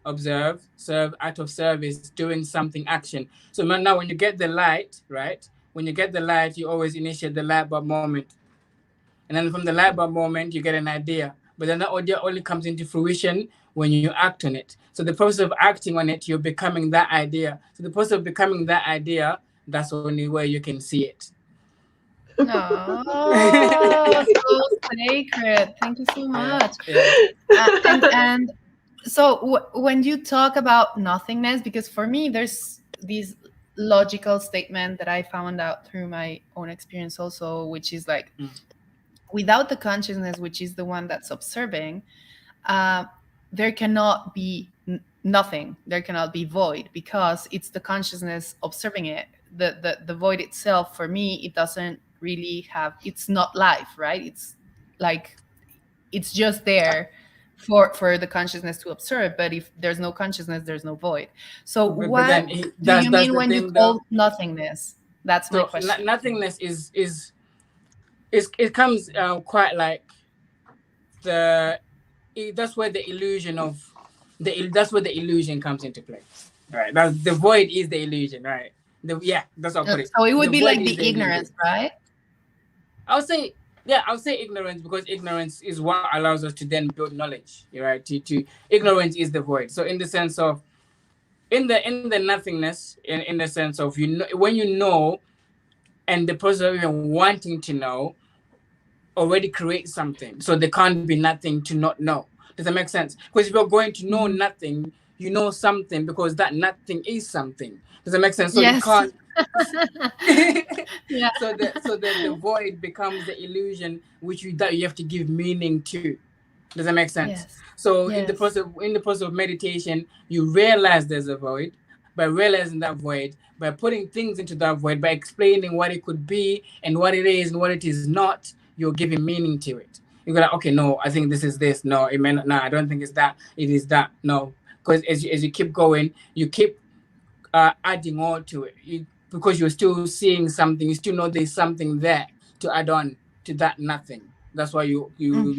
observe, serve, out of service, doing something, action. So now when you get the light, right? When you get the light, you always initiate the light bulb moment. And then from the light bulb moment, you get an idea. But then that idea only comes into fruition when you act on it. So the process of acting on it, you're becoming that idea. So the process of becoming that idea, that's only where you can see it. Oh, so sacred. Thank you so much. And so when you talk about nothingness, because for me, there's this logical statement that I found out through my own experience also, which is like, without the consciousness, which is the one that's observing, there cannot be nothing. There cannot be void, because it's the consciousness observing it. The void itself, for me, it doesn't really have, it's not life, right? It's like, it's just there for the consciousness to observe. But if there's no consciousness, there's no void. So what do you mean when you call nothingness? That's my question. Nothingness is it comes quite like that's where the illusion of that's where the illusion comes into play, right? The void is the illusion, right? That's what I put it. So it would be like the ignorance, illusion, right? I would say ignorance, because ignorance is what allows us to then build knowledge, right? To ignorance is the void. So in the sense of in the nothingness, in the sense of when you know, and the process of even wanting to know already creates something. So there can't be nothing to not know. Does that make sense? Because if you're going to know nothing, you know something, because that nothing is something. Does that make sense? So yes. You can't. Yeah. So the void becomes the illusion that you have to give meaning to. Does that make sense? Yes. So yes. in the process of meditation, you realize there's a void. By realizing that void, by putting things into that void, by explaining what it could be and what it is and what it is not, you're giving meaning to it. You go like, okay, no, I think this is this. No, it may not. No, I don't think it's that. It is that. No, because as you keep going, you keep adding on to it. Because you're still seeing something. You still know there's something there to add on to that nothing. That's why you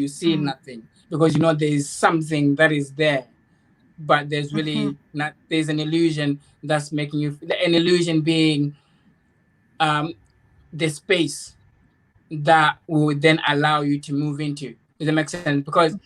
see nothing, because you know there's something that is there, but there's really not. There's an illusion that's making you. An illusion being the space that will then allow you to move into. Does that make sense? Because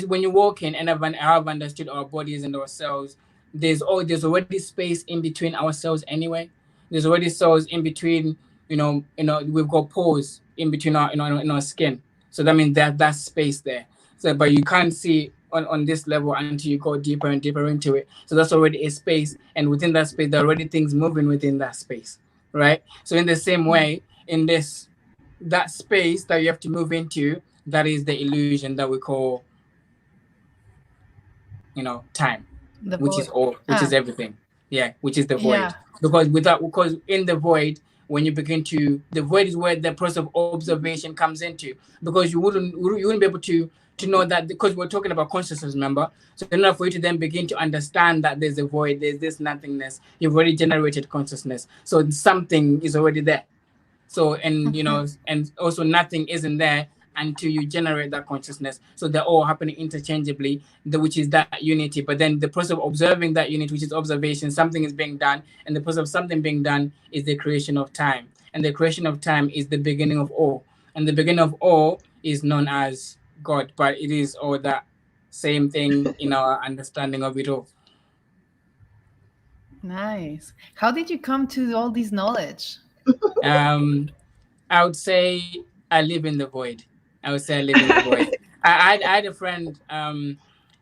when you walk in, and I've understood our bodies and our cells, there's already space in between our cells anyway. There's already cells in between, we've got pores in between our skin. So that means that's space there. So, but you can't see on this level until you go deeper and deeper into it. So that's already a space. And within that space, there are already things moving within that space, right? So in the same way, in that space that you have to move into, that is the illusion that we call, time, which is everything. Yeah, which is the void. Yeah. Because in the void, when you begin to, the void is where the process of observation comes into, because you wouldn't be able to know that, because we're talking about consciousness, remember? So in order for you to then begin to understand that there's a void, there's this nothingness, you've already generated consciousness. So something is already there. So, and and also nothing isn't there until you generate that consciousness. So they're all happening interchangeably, which is that unity. But then the process of observing that unity, which is observation, something is being done, and the process of something being done is the creation of time. And the creation of time is the beginning of all. And the beginning of all is known as God, but it is all that same thing in our understanding of it all. Nice. How did you come to all this knowledge? Um, I would say I live in the void. I would say I live in the void. I had a friend.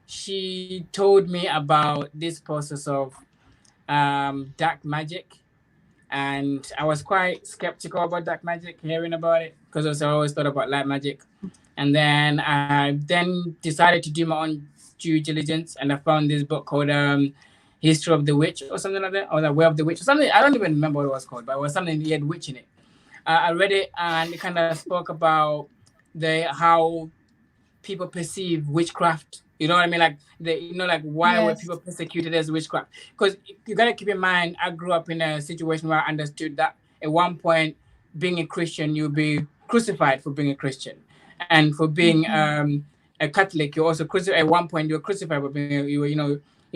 She told me about this process of dark magic, and I was quite skeptical about dark magic, hearing about it, because I always thought about light magic. And then I then decided to do my own due diligence, and I found this book called History of the Witch or something like that, or the Way of the Witch or something. I don't even remember what it was called, but it was something that had witch in it. I read it, and it kind of spoke about the how people perceive witchcraft. You know what I mean? Like like why were Yes. people persecuted as witchcraft? Because you gotta keep in mind, I grew up in a situation where I understood that at one point, being a Christian, you'll be crucified for being a Christian, and for being a Catholic, you're also crucified. At one point, you were crucified for being you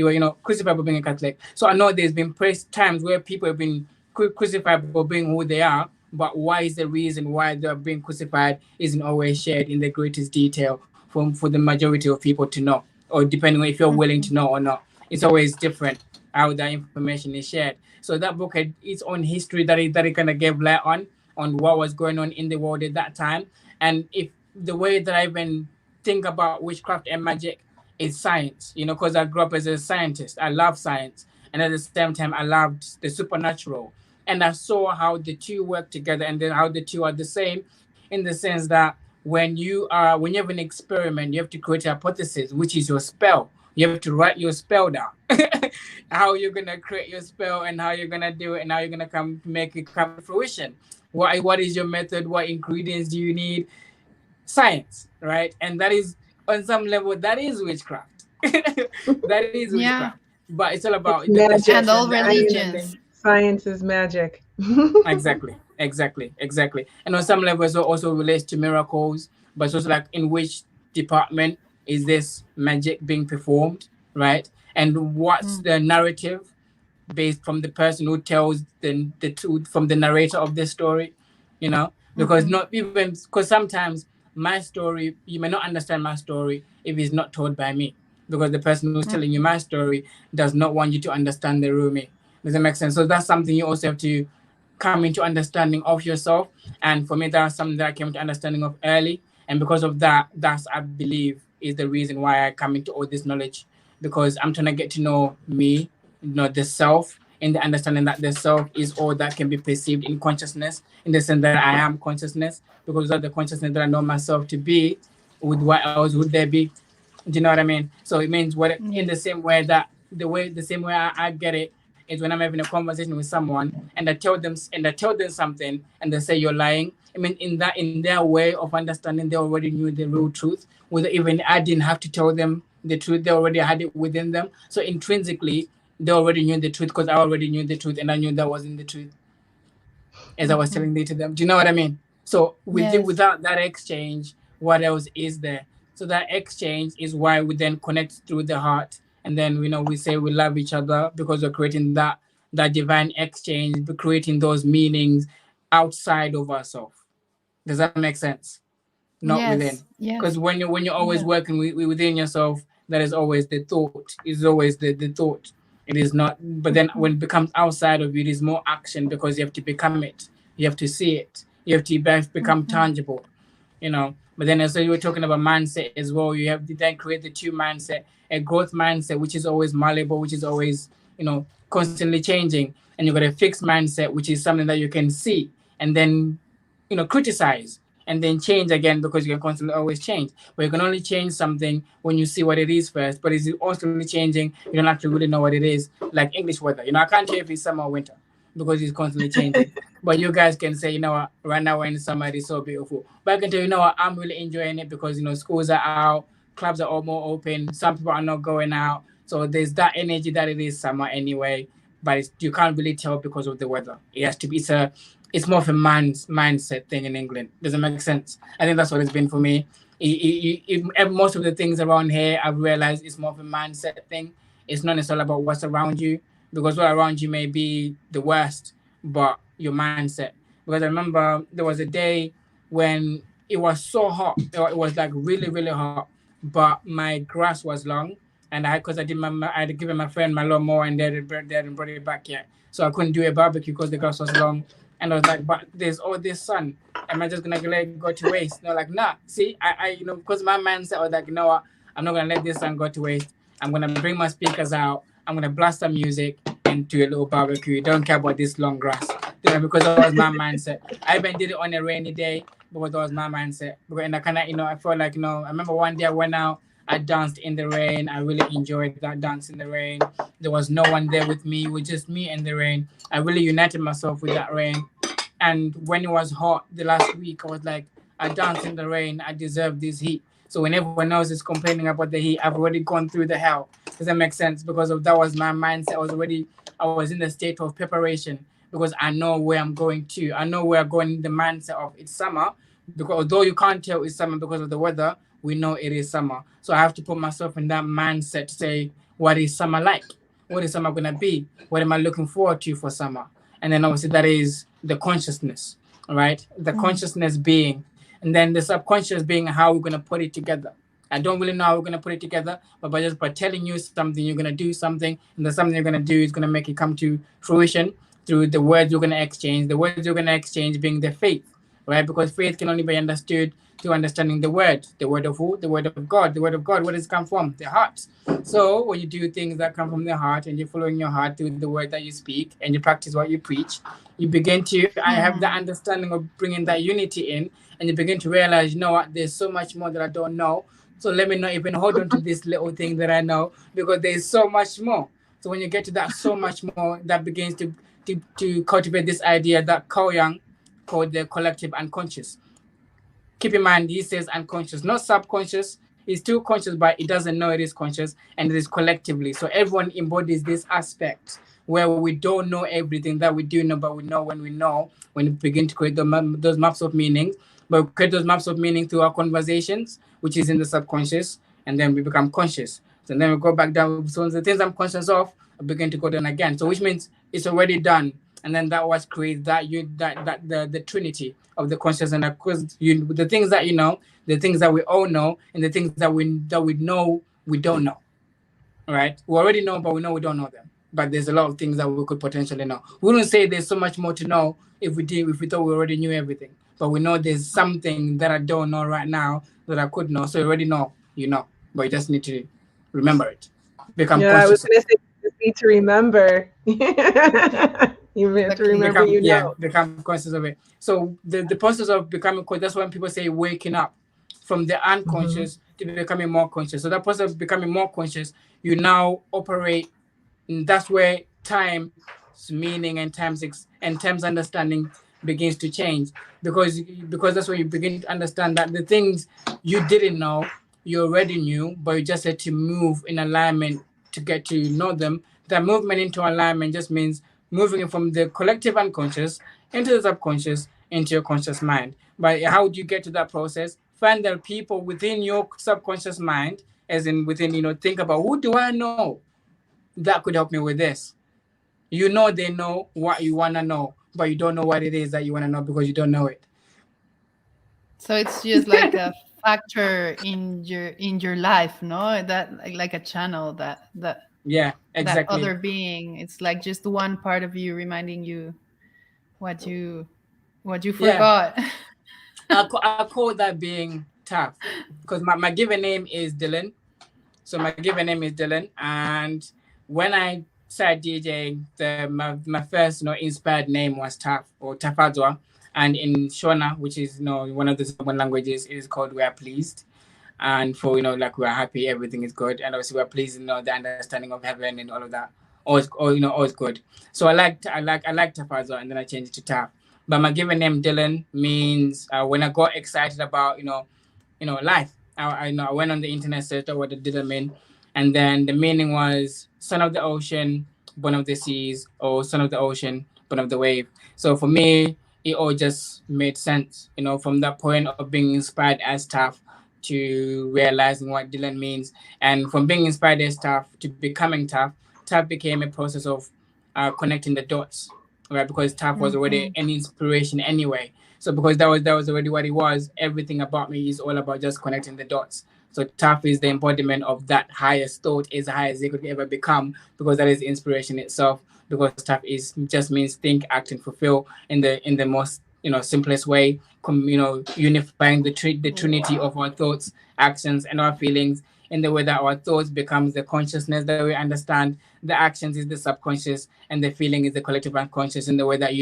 were crucified for being a Catholic. So I know there's been times where people have been crucified for being who they are, but why is the reason why they're being crucified isn't always shared in the greatest detail for the majority of people to know, or depending on if you're willing to know or not. It's always different how that information is shared. So that book had its own history that it kind of gave light on what was going on in the world at that time. And if the way that I even think about witchcraft and magic is science, because I grew up as a scientist. I love science. And at the same time, I loved the supernatural. And I saw how the two work together, and then how the two are the same, in the sense that when you have an experiment, you have to create a hypothesis, which is your spell. You have to write your spell down. How you're gonna create your spell, and how you're gonna do it, and how you're gonna make it come to fruition. What is your method? What ingredients do you need? Science, right? And that is, on some level, that is witchcraft. That is Yeah. witchcraft. But it's all about It's magic. And all the religions. Science is magic. Exactly. And on some levels, it also relates to miracles, but it's also like, in which department is this magic being performed, right? And what's the narrative based from the person who tells the truth, from the narrator of the story, because not even, because sometimes my story, you may not understand my story if it's not told by me, because the person who's telling you my story does not want you to understand the real me. Does that make sense? So that's something you also have to come into understanding of yourself. And for me, that's something that I came to understanding of early. And because of that, that's, I believe, is the reason why I come into all this knowledge, because I'm trying to get to know me, the self, in the understanding that the self is all that can be perceived in consciousness, in the sense that I am consciousness, because of the consciousness that I know myself to be, with what else would there be? Do you know what I mean? So it means in the same way that the same way I get it is when I'm having a conversation with someone, and I tell them something, and they say you're lying. I mean, in their way of understanding, they already knew the real truth. Whether even I didn't have to tell them the truth, they already had it within them. So intrinsically, they already knew the truth, because I already knew the truth, and I knew that wasn't the truth as I was telling it to them. Do you know what I mean? So without that exchange, what else is there? So that exchange is why we then connect through the heart, and then we say we love each other, because we're creating that divine exchange, creating those meanings outside of ourselves. Does that make sense? Not within. Because when you're always working within yourself, that is always the thought. Is always the thought. It is not. But then when it becomes outside of you, it is more action, because you have to become it. You have to see it. You have to become tangible. But then, as you were talking about mindset as well, you have to then create the two mindset: a growth mindset, which is always malleable, which is always constantly changing, and you've got a fixed mindset, which is something that you can see and then criticize and then change again, because you can constantly always change. But you can only change something when you see what it is first. But it's constantly changing, you don't actually really know what it is. Like English weather, I can't tell if it's summer or winter, because it's constantly changing. But you guys can say, what, right now we're in summer, it's so beautiful. But I can tell you, what, I'm really enjoying it, because schools are out, clubs are all more open, some people are not going out. So there's that energy that it is summer anyway. But you can't really tell because of the weather. It has to be it's more of a man's mindset thing in England. Does it make sense? I think that's what it's been for me. Most of the things around here, I've realized it's more of a mindset thing. It's not necessarily about what's around you, because what around you may be the worst, but your mindset. Because I remember there was a day when it was so hot. It was like really, really hot, but my grass was long, and because I had given my friend my lawnmower, and they hadn't brought it back yet, so I couldn't do a barbecue because the grass was long. And I was like, but there's all this sun. Am I just gonna let it go to waste? And they're like, nah. See, because my mindset was like, you know what? I'm not gonna let this sun go to waste. I'm gonna bring my speakers out. I'm gonna blast some music and do a little barbecue. Don't care about this long grass. Because that was my mindset. I even did it on a rainy day because that was my mindset. And I kind of, I felt like, I remember one day I went out, I danced in the rain. I really enjoyed that dance in the rain. There was no one there with me. It was just me and the rain. I really united myself with that rain. And when it was hot the last week, I was like, I danced in the rain. I deserve this heat. So when everyone else is complaining about the heat, I've already gone through the hell. Does that make sense? Because of that was my mindset. I was in the state of preparation because I know where I'm going to. I know where I'm going in the mindset of it's summer. Because although you can't tell it's summer because of the weather, we know it is summer. So I have to put myself in that mindset to say, what is summer like? What is summer going to be? What am I looking forward to for summer? And then obviously that is the consciousness, right? The consciousness being, and then the subconscious being how we're going to put it together. I don't really know how we're going to put it together, but by telling you something, you're going to do something, and the something you're going to do is going to make it come to fruition through the words you're going to exchange. The words you're going to exchange being the faith, right? Because faith can only be understood through understanding the word. The word of who? The word of God. The word of God, where does it come from? The heart. So when you do things that come from the heart and you're following your heart through the word that you speak and you practice what you preach, you begin to I have the understanding of bringing that unity in, and you begin to realize, you know what, there's so much more that I don't know. So let me not even hold on to this little thing that I know, because there's so much more. So when you get to that so much more, that begins to cultivate this idea that Carl Jung called the collective unconscious. Keep in mind, he says unconscious, not subconscious. It's still conscious, but it doesn't know it is conscious, and it is collectively. So everyone embodies this aspect where we don't know everything that we do know, but we know when we begin to create those maps of meaning. But we create those maps of meaning through our conversations, which is in the subconscious, and then we become conscious. So then we go back down. So the things I'm conscious of, I begin to go down again. So which means it's already done. And then that was creates the trinity of the conscious, and the things that you know, the things that we all know, and the things that we know we don't know. All right, we already know, but we know we don't know them. But there's a lot of things that we could potentially know. We wouldn't say there's so much more to know if we thought we already knew everything. But we know there's something that I don't know right now that I could know. So you already know, but you just need to remember it. Become I was conscious. going to say, you just need to remember. You have to remember, become conscious of it. So the process of becoming conscious, that's when people say waking up from the unconscious to becoming more conscious. So that process of becoming more conscious, you now operate, and that's where time's meaning and time's understanding begins to change, because that's when you begin to understand that the things you didn't know, you already knew, but you just had to move in alignment to get to know them. That movement into alignment just means moving from the collective unconscious into the subconscious into your conscious mind. But how do you get to that process? Find the people within your subconscious mind, as in within, think about, who do I know that could help me with this? They know what you want to know, but you don't know what it is that you want to know because you don't know it. So it's just like a factor in your life, no? That like a channel that Yeah, that exactly. other being. It's like just one part of you reminding you what you Yeah, forgot. I call that being tough, because my given name is Dylan. So my given name is Dylan, and when I started DJing, my first inspired name was Taf, or Tafadzwa, and in Shona, which is one of the Samoan languages, it is called "We Are Pleased," and for like we are happy, everything is good, and obviously we are pleased, the understanding of heaven and all of that, all is good. So I like Tafadzwa, and then I changed it to Taf. But my given name Dylan means when I got excited about life. I went on the internet, searched out what it did mean, and then the meaning was son of the ocean, born of the seas, or son of the ocean, born of the wave. So for me, it all just made sense, from that point of being inspired as Taft to realizing what Dylan means. And from being inspired as Taft to becoming Taft, Taft became a process of connecting the dots, right? Because Taft was already Mhm. an inspiration anyway. So because that was already what it was, everything about me is all about just connecting the dots. So Taft is the embodiment of that highest thought, as high as it could ever become, because that is inspiration itself. Because Taft is just means think, act, and fulfill in the most simplest way, unifying the trinity of our thoughts, actions, and our feelings, in the way that our thoughts becomes the consciousness that we understand, the actions is the subconscious, and the feeling is the collective unconscious, in the way that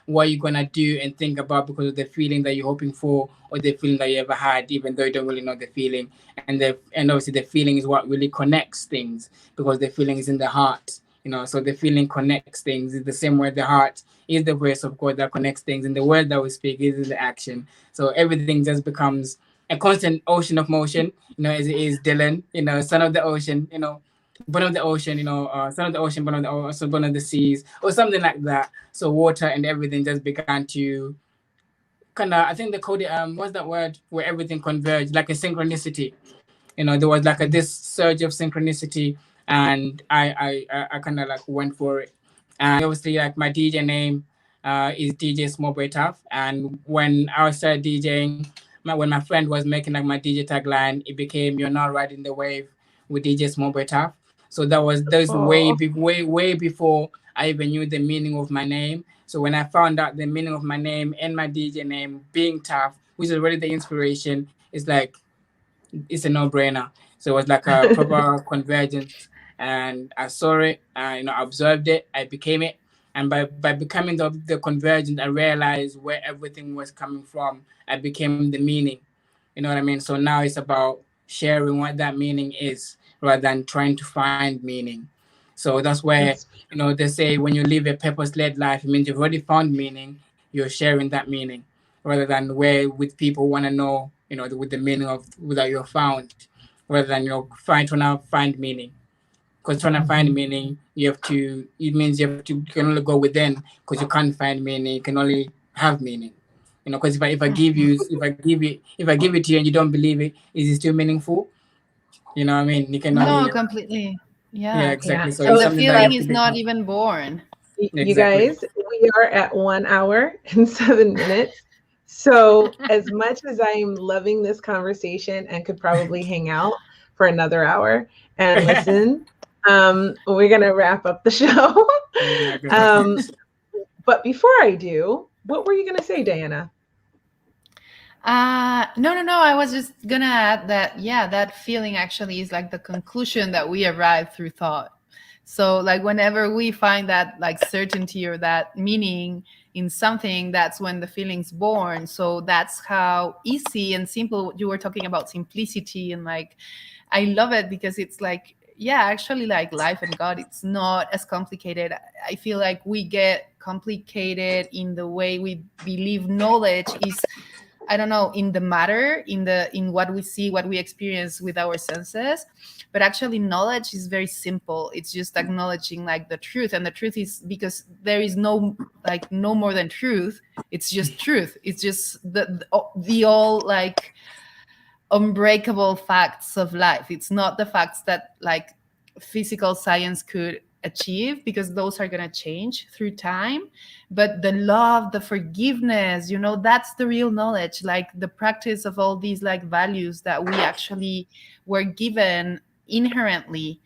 what you're gonna do and think about because of the feeling that you're hoping for, or the feeling that you ever had, even though you don't really know the feeling. And obviously the feeling is what really connects things, because the feeling is in the heart. So the feeling connects things. It's the same way the heart is the voice of God that connects things, and the word that we speak is the action. So everything just becomes a constant ocean of motion, as it is Dylan, son of the ocean, born of the ocean, son of the ocean, born of the seas, or something like that. So water and everything just began to kind of, I think they called it, what's that word, where everything converged, like a synchronicity. There was like this surge of synchronicity, and I kind of like went for it. And obviously, like, my DJ name is DJ Small Boy Tough. And when I started DJing, when my friend was making like my DJ tagline, it became "You're not riding the wave with DJ Small Boy Tough." So that was Oh, way before I even knew the meaning of my name. So when I found out the meaning of my name and my DJ name being Tough, which is already the inspiration, it's like it's a no-brainer. So it was like a proper convergence, and I saw it, I observed it, I became it, and by becoming the convergence, I realized where everything was coming from. I became the meaning. You know what I mean? So now it's about sharing what that meaning is, rather than trying to find meaning. So that's where, that's they say when you live a purpose-led life, it means you've already found meaning. You're sharing that meaning, rather than where with people want to know, with the meaning of that you're found, rather than trying to find meaning. Because trying to find meaning, it means you can only go within, because you can't find meaning. You can only have meaning. Because if I give Mhm. you if I give it to you and you don't believe it, is it still meaningful? You know what I mean? You can No, only completely. Yeah, Yeah. yeah. exactly. So And it's So the something that you feeling have to is not become. even born. you Exactly. guys, we are at 1 hour and 7 minutes. So, as much as I'm loving this conversation and could probably hang out for another hour and listen, we're going to wrap up the show. Yeah, good luck. um, but before I do, what were you going to say, Diana? No, no, no. I was just gonna add that, yeah, that feeling actually is like the conclusion that we arrive through thought. So, like, whenever we find that like certainty or that meaning in something, that's when the feeling's born. So that's how easy and simple you were talking about simplicity, and like, I love it because it's like, yeah, actually, like life and God, it's not as complicated. I feel like we get complicated in the way we believe knowledge is, I don't know, in the matter, in what we see, what we experience with our senses. But actually knowledge is very simple. It's just acknowledging like the truth. And the truth is, because there is no, like, no more than truth. It's just truth. It's just the all like unbreakable facts of life. It's not the facts that like physical science could achieve, because those are going to change through time. But the love, the forgiveness, that's the real knowledge, like the practice of all these like values that we actually were given inherently,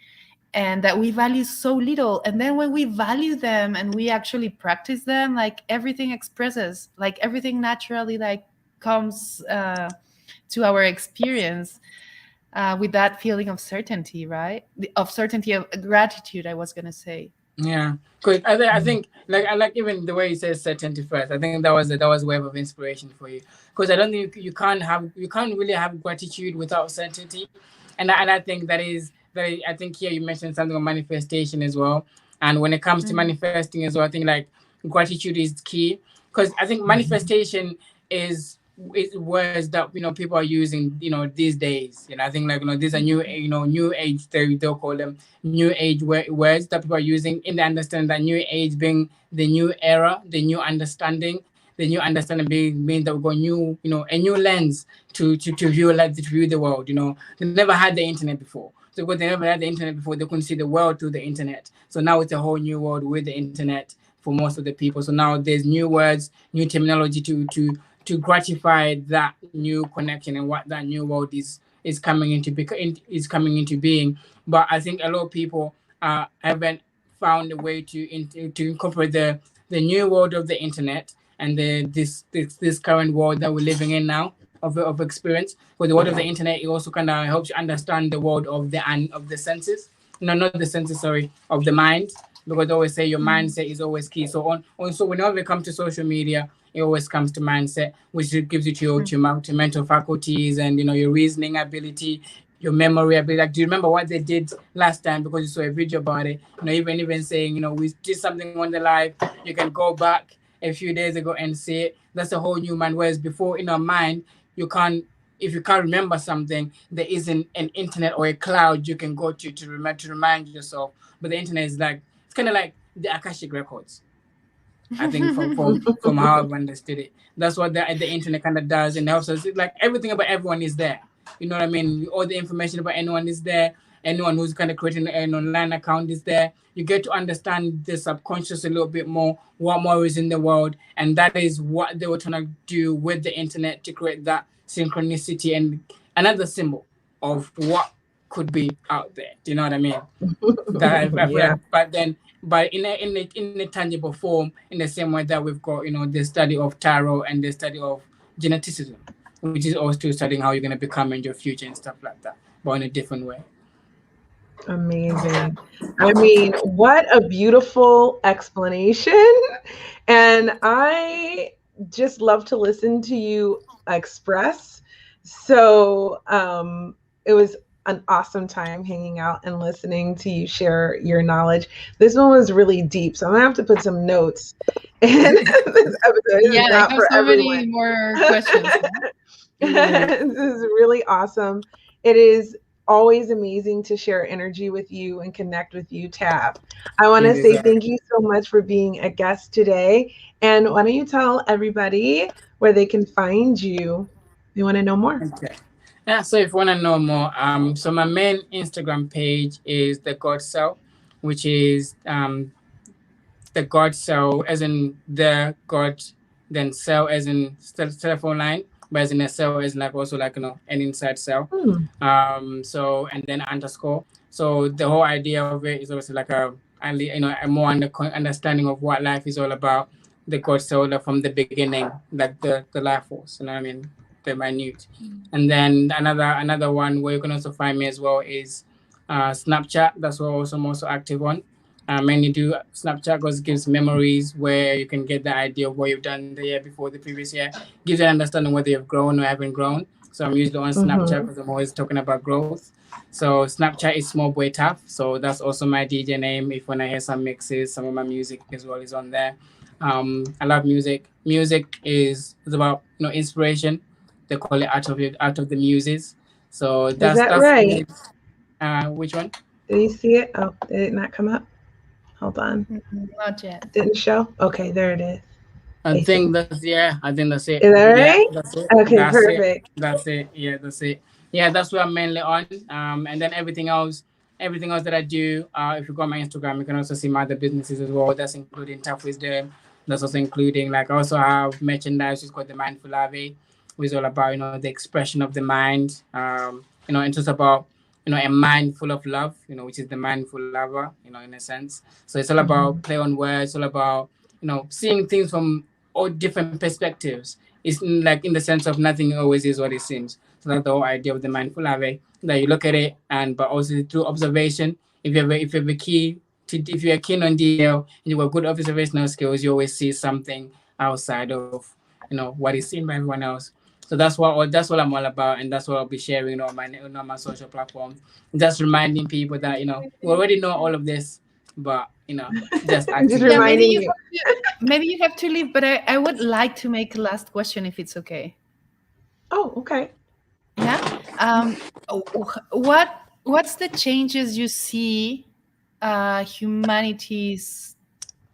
and that we value so little. And then when we value them and we actually practice them, like everything expresses, like everything naturally like comes to our experience, with that feeling of certainty, right? Of certainty, of gratitude, I was going to say. Yeah, because I think like I like even the way you said certainty first. I think that was a wave of inspiration for you. Because I don't think you can't really have gratitude without certainty, and I think I think here you mentioned something on manifestation as well. And when it comes to Mm. manifesting as well, I think like gratitude is key, because I think manifestation is words that people are using these days. I think like these are new age, they'll call them new age words that people are using, in the understanding that new age being the new era, the new understanding, the new understanding means that we've got new, a new lens to view life, to view the world. They never had the internet before. So because they never had the internet before, they couldn't see the world through the internet. So now it's a whole new world with the internet for most of the people. So now there's new words, new terminology to gratify that new connection and what that new world is coming into being. But I think a lot of people haven't found a way to incorporate the new world of the internet and this current world that we're living in now of experience. For the world of the internet, it also kind of helps you understand the world of the senses. No, not the senses, sorry, of the mind. Because they always say your mindset is always key. So so whenever it comes to social media, it always comes to mindset, which gives you to mental faculties and your reasoning ability, your memory ability. Like, do you remember what they did last time? Because you saw a video about it. Even saying, we did something on the live. You can go back a few days ago and see it. That's a whole new mind. Whereas before, in our mind, you can't. If you can't remember something, there isn't an internet or a cloud you can go to remind yourself. But the internet is like, it's kind of like the Akashic records. I think from how I've understood it, that's what the internet kind of does, and helps us. Like everything about everyone is there. You know what I mean? All the information about anyone is there. Anyone who's kind of creating an online account is there. You get to understand the subconscious a little bit more, what more is in the world, and that is what they were trying to do with the internet to create that synchronicity and another symbol of what could be out there. Do you know what I mean? Yeah. But in a tangible form, in the same way that we've got the study of tarot and the study of geneticism, which is also studying how you're going to become in your future and stuff like that, but in a different way. Amazing. I mean, what a beautiful explanation. And I just love to listen to you express. So it was an awesome time hanging out and listening to you share your knowledge. This one was really deep, so I'm gonna have to put some notes in this episode. Yeah, I have so many more questions. This is really awesome. It is always amazing to share energy with you and connect with you, Taft. I want to say thank you so much for being a guest today. And why don't you tell everybody where they can find you? They want to know more. Okay. Yeah, so if you want to know more, so my main Instagram page is the God Cell, which is the God Cell, as in the God, then cell as in telephone line, but as in a cell as like also like an inside cell. So and then underscore. So the whole idea of it is also like a more understanding of what life is all about. The God Cell from the beginning, like the life force. You know what I mean? The minute. And then another one where you can also find me as well is Snapchat. That's what I'm also active on. Mainly do Snapchat because it gives memories where you can get the idea of what you've done the year before, the previous year. Gives you an understanding whether you've grown or haven't grown. So I'm usually on Snapchat because I'm always talking about growth. So Snapchat is Small Boy Taft. So that's also my DJ name. If when I hear some mixes, some of my music as well is on there. I love music. Music is about inspiration. They call it out of the muses. So that's right? Which one? Did you see it? Oh, did it not come up? Hold on. Not yet. Didn't show? Okay, there it is. I think that's it. Is that right? Yeah, that's it. Okay, that's perfect. That's it. Yeah, that's it. Yeah, that's what I'm mainly on. And then everything else that I do, if you go on my Instagram, you can also see my other businesses as well. That's including TAF Wisdom. That's also including I also have merchandise, which is called the Mindful Larvae, which is all about the expression of the mind. It's just about a mind full of love, which is the mindful lover, in a sense. So it's all about play on words, it's all about, seeing things from all different perspectives. It's like in the sense of nothing always is what it seems. So that's the whole idea of the mindful larvae, that you look at it but also through observation. If you're keen on detail and you have good observational skills, you always see something outside of what is seen by everyone else. So that's what I'm all about, and that's what I'll be sharing on my social platforms. Just reminding people that we already know all of this, but just reminding you. Maybe you have to leave, but I would like to make a last question if it's okay. Oh, okay. Yeah. What's the changes you see humanity's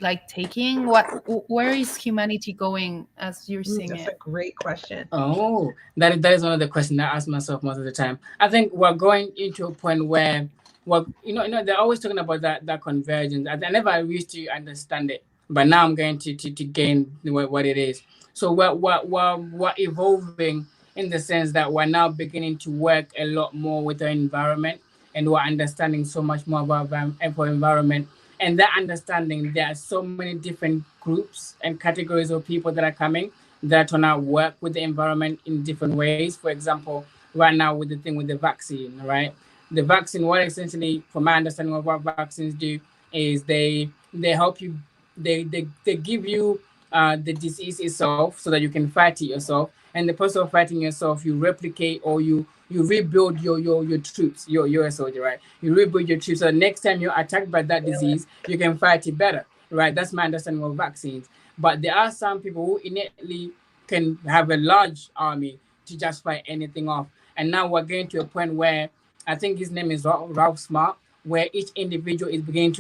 like taking? Where is humanity going as you're seeing That's a it? great question. Oh, that is one of the questions I ask myself most of the time. I think we're going into a point where, well, they're always talking about that convergence. I never used to understand it, but now I'm going to gain what it is. So we're evolving in the sense that we're now beginning to work a lot more with our environment, and we're understanding so much more about our environment. And that understanding, there are so many different groups and categories of people that are coming that want to work with the environment in different ways. For example, right now with the thing with the vaccine, right? The vaccine, what essentially, from my understanding of what vaccines do, is they help you, they give you the disease itself so that you can fight it yourself. And the process of fighting yourself, you replicate or you rebuild your troops, your soldier, right? You rebuild your troops so the next time you're attacked by that disease, you can fight it better, right? That's my understanding of vaccines. But there are some people who innately can have a large army to just fight anything off. And now we're getting to a point where I think his name is Ralph Smart, where each individual is beginning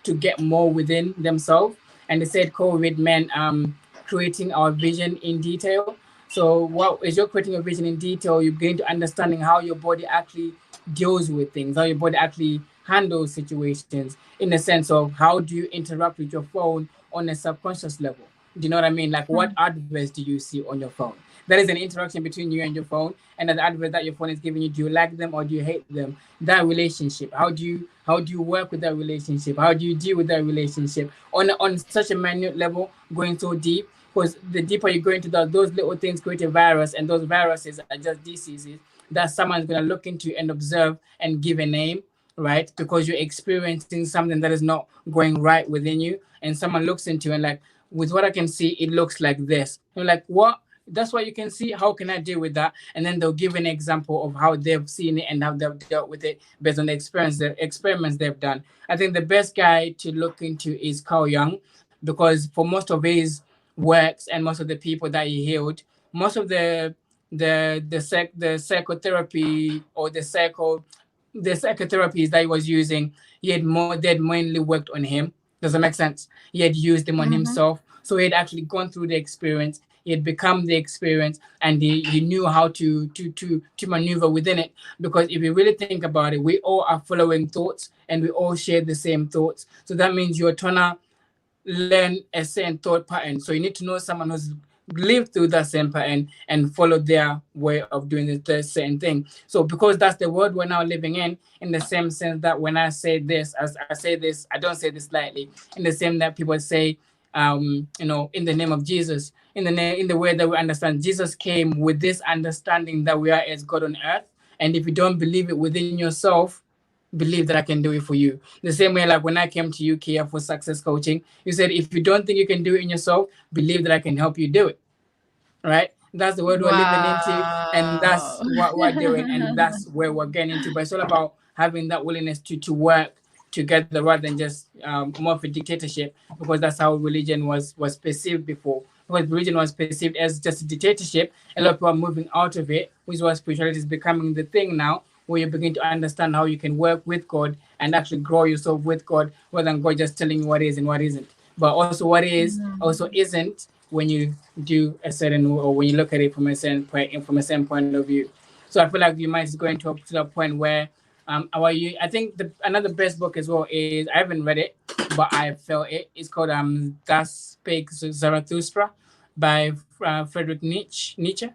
to get more within themselves. And they said COVID meant creating our vision in detail. So what as you're creating a vision in detail, you're going to understanding how your body actually deals with things, how your body actually handles situations, in the sense of how do you interact with your phone on a subconscious level. Do you know what I mean? Like, what adverts do you see on your phone? That is an interaction between you and your phone, and the advert that your phone is giving you. Do you like them or do you hate them? That relationship. How do you work with that relationship? How do you deal with that relationship on such a minute level, going so deep? Because the deeper you go into that, those little things create a virus, and those viruses are just diseases that someone's gonna look into and observe and give a name, right? Because you're experiencing something that is not going right within you, and someone looks into it and like, with what I can see, it looks like this. You're like, what? That's what you can see. How can I deal with that? And then they'll give an example of how they've seen it and how they've dealt with it based on the experiments they've done. I think the best guy to look into is Carl Jung, because for most of his works and most of the people that he healed, most of the psychotherapy or the psychotherapies that he was using, they'd mainly worked on him. Does that make sense? He had used them on Mm-hmm. himself. So he had actually gone through the experience. He had become the experience, and he knew how to maneuver within it. Because if you really think about it, we all are following thoughts, and we all share the same thoughts. So that means you're trying to learn a certain thought pattern. So you need to know someone who's lived through that same pattern and follow their way of doing the same thing. So because that's the world we're now living in the same sense that when I say this, as I say this, I don't say this lightly. In the same that people say, in the name of Jesus, in the way that we understand, Jesus came with this understanding that we are as God on earth. And if you don't believe it within yourself, believe that I can do it for you. The same way, like when I came to you, Kia, for success coaching, you said, if you don't think you can do it in yourself, believe that I can help you do it. Right? That's the world we're living into, and that's Wow. what we're doing, and that's where we're getting into. But it's all about having that willingness to work together rather than just more of a dictatorship, because that's how religion was perceived before. Because religion was perceived as just a dictatorship, a lot of people are moving out of it, which is why spirituality is becoming the thing now, where you begin to understand how you can work with God and actually grow yourself with God, rather than God just telling you what is and what isn't. But also what is also Mhm. isn't when you do a certain, or when you look at it from a certain point of view. So I feel like you might going to the point where I think another best book as well is, I haven't read it, but I felt it. It's called Das Spake Zarathustra by Friedrich Nietzsche.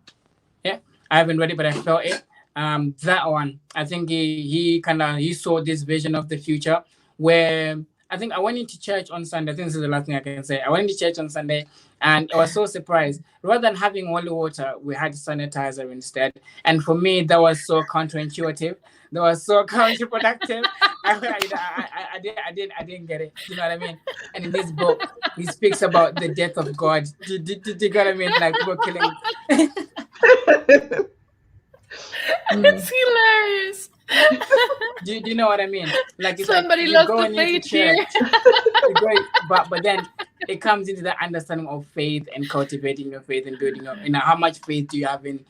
Yeah, I haven't read it, but I felt it. That one, I think he saw this vision of the future where I think I went into church on Sunday. I think this is the last thing I can say. I went into church on Sunday, and I was so surprised. Rather than having holy water, we had sanitizer instead. And for me, that was so counterintuitive. That was so counterproductive. I didn't get it. You know what I mean? And in this book, he speaks about the death of God. Do you get what I mean? Like people killing. It's hilarious. Do you know what I mean? Like it's like Somebody you're lost the going into faith here. church, but then it comes into the understanding of faith and cultivating your faith and building up. How much faith do you have in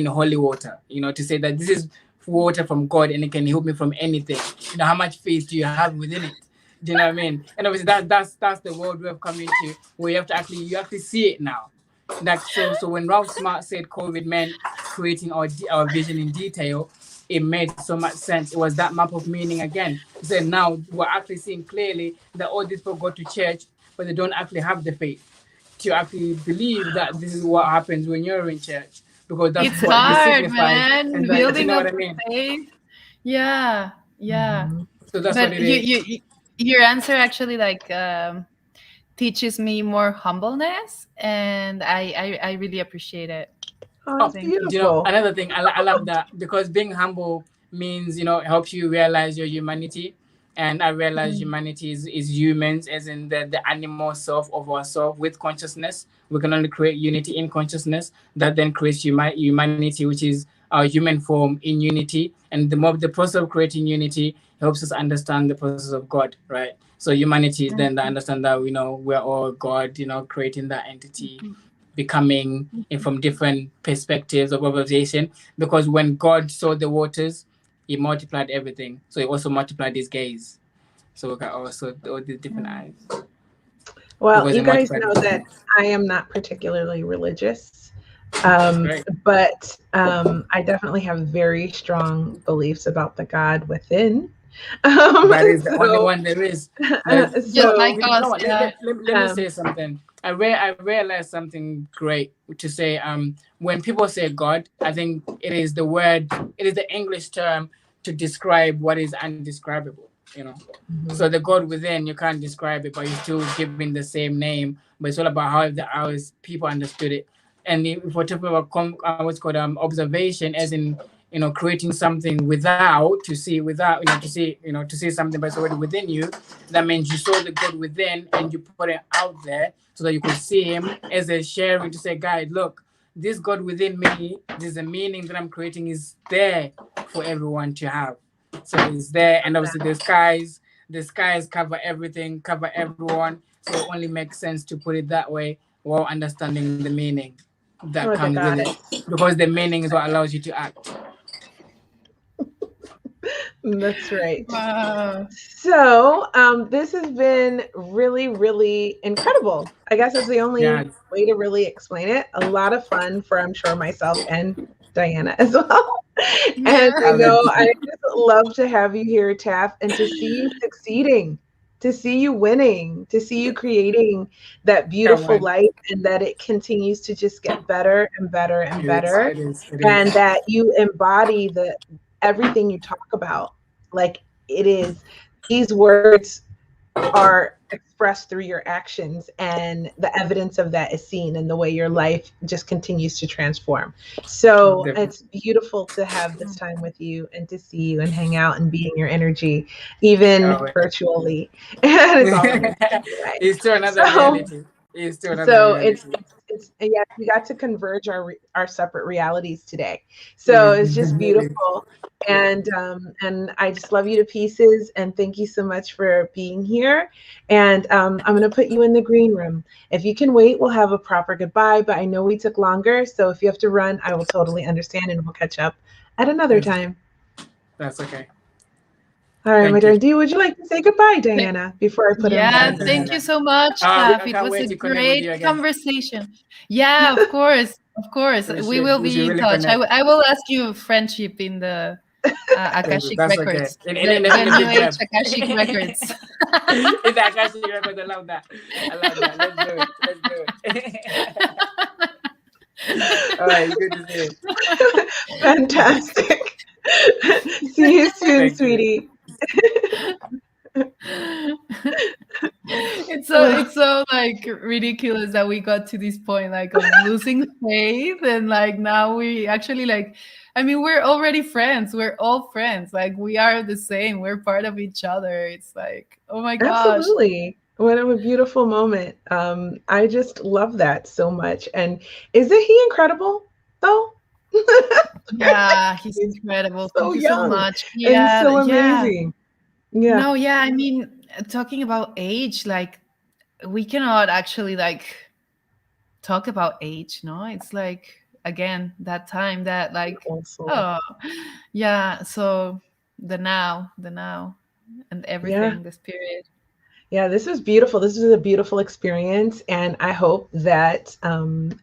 holy water? To say that this is water from God and it can help me from anything. How much faith do you have within it? Do you know what I mean? And obviously that's the world we have come into, where you actually see it now. Like so when Ralph Smart said COVID meant creating our vision in detail, it made so much sense. It was that map of meaning again. He said now we're actually seeing clearly that all these people go to church, but they don't actually have the faith to actually believe that this is what happens when you're in church, because that's It's what this hard, signifies. man. And that, you Building know up what I the mean? faith. Yeah, yeah. Mhm. So that's what But it is. your answer actually like teaches me more humbleness, and I really appreciate it. Oh, Oh, that's Thank you. beautiful. another thing, I love that, because being humble means, helps you realize your humanity. And I realize Mm. humanity is humans, as in the animal self of ourself with consciousness. We can only create unity in consciousness, that then creates humanity, which is our human form in unity. And the process of creating unity helps us understand the process of God, right? So humanity is then that understand that we're all God, creating that entity, becoming from different perspectives of observation. Because when God saw the waters, he multiplied everything. So he also multiplied his gaze. So we got also all these different eyes. Well, Because he you guys multiplied know that everything. I am not particularly religious, Right. but I definitely have very strong beliefs about the God within. That is the only So, one there is. Like, Just but like so you know us, what? yeah. Let me um, say something. I realized something great to say. When people say God, I think it is the English term to describe what is undescribable. mhm. So the God within, you can't describe it, but you're still giving the same name. But it's all about how people understood it. And if we're talking about what's called observation, as in creating something to see something, but it's already within you. That means you saw the God within and you put it out there so that you could see him as a sharing, to say, guys, look, this God within me, there's a meaning that I'm creating, is there for everyone to have. So it's there. And obviously the skies cover everything, cover everyone. So it only makes sense to put it that way, while understanding the meaning that Or the comes with it, goddess. because the meaning is what allows you to act. That's right. Wow. So, this has been really, really incredible. I guess that's the Yeah. only way to really explain it. A lot of fun for, I'm sure, myself and Diana as well. And Yeah. I I know mean, I just love to have you here, Taft, and to see you succeeding, to see you winning, to see you creating that come beautiful on. life, and that it continues to just get better and better and It is. better, It is. It and is. that you embody everything you talk about. Like it is, these words are expressed through your actions, and the evidence of that is seen in the way your life just continues to transform. So Definitely. it's beautiful to have this time with you and to see you and hang out and be in your energy, even Oh, virtually. And it's all amazing anyway. it's still another So reality. It's still another so it's reality. it's and yes, we got to converge our separate realities today. So it's just beautiful, and I just love you to pieces. And thank you so much for being here. And I'm gonna put you in the green room. If you can wait, we'll have a proper goodbye. But I know we took longer, so if you have to run, I will totally understand, and we'll catch up at another That's, time. that's okay. All right, my Thank you. dear. Would you like to say goodbye, Th- Diana, before I put Yeah, everybody thank down? you Diana. so much, Taf. I It can't was wait a to connect with great you again. conversation. Yeah, of course. Of course. We will We should be in really touch. connect. I will ask you friendship in the Akashic That's okay. Records, In the a New good Age web. Akashic Records. In the Akashi record, I love that. I love that. Let's do it. Let's do it. All right, good to see you. Fantastic. See you soon, Thank you. sweetie. It's so like ridiculous that we got to this point like of losing faith, and like now we actually like, I mean, we're already friends. We're all friends. Like we are the same. We're part of each other. It's like, oh my gosh. Absolutely. What a beautiful moment. I just love that so much. And isn't he incredible though? Yeah, he's incredible. So Thank you so young much. and Yeah, so yeah. amazing. Yeah, No, yeah, I mean, talking about age, like we cannot actually like talk about age, no? It's like again that time that like, old soul. oh yeah, so the now and Yeah. everything, the spirit. Yeah, this was beautiful. This was a beautiful experience. And I hope that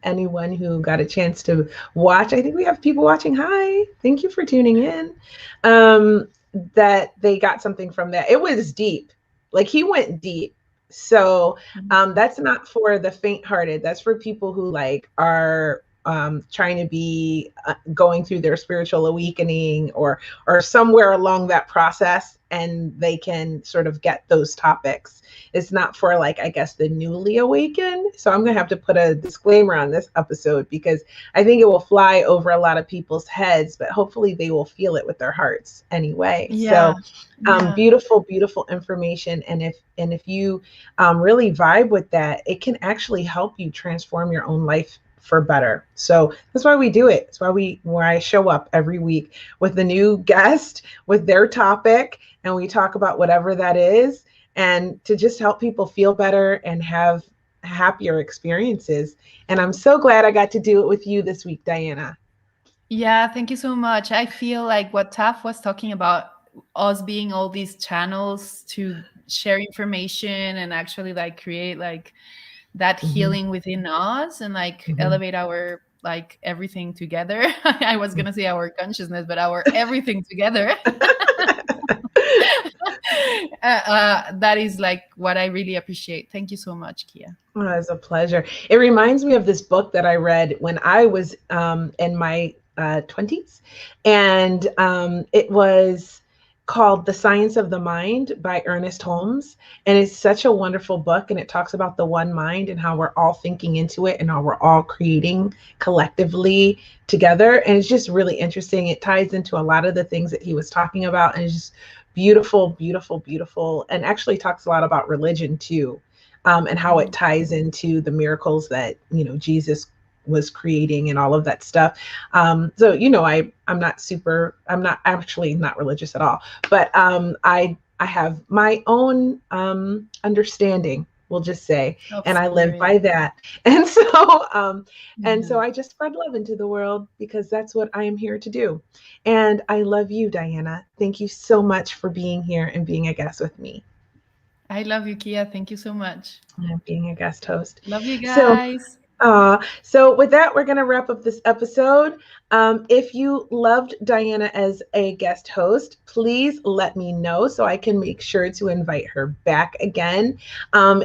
anyone who got a chance to watch, I think we have people watching. Hi, thank you for tuning in. That they got something from that. It was deep. Like he went deep. So that's not for the faint-hearted. That's for people who like are trying to be going through their spiritual awakening or somewhere along that process, and they can sort of get those topics. It's not for like, I guess, the newly awakened. So I'm gonna have to put a disclaimer on this episode because I think it will fly over a lot of people's heads, but hopefully they will feel it with their hearts anyway. Yeah. So Yeah. beautiful, beautiful information. And if you really vibe with that, it can actually help you transform your own life for better. So that's why we do it. It's why I show up every week with a new guest with their topic, and we talk about whatever that is, and to just help people feel better and have happier experiences. And I'm so glad I got to do it with you this week, Diana. Yeah, thank you so much. I feel like what Taff was talking about, us being all these channels to share information and actually like create like that healing within us and like elevate our like everything together. I was gonna say our consciousness, but our everything together. That is like what I really appreciate. Thank you so much, Kia. Oh, it's a pleasure. It reminds me of this book that I read when I was in my 20s, and it was called The Science of the Mind by Ernest Holmes. And it's such a wonderful book, and it talks about the one mind and how we're all thinking into it and how we're all creating collectively together. And it's just really interesting. It ties into a lot of the things that he was talking about, and it's just beautiful, beautiful, beautiful, and actually talks a lot about religion too. And how it ties into the miracles that Jesus was creating and all of that stuff. So I'm not actually not religious at all, but I have my own understanding, we'll just say, and I live by that. And so I just spread love into the world because that's what I am here to do. And I love you, Diana. Thank you so much for being here and being a guest with me. I love you, Kia. Thank you so much. And being a guest host. Love you guys. So with that, we're going to wrap up this episode. If you loved Diana as a guest host, please let me know so I can make sure to invite her back again.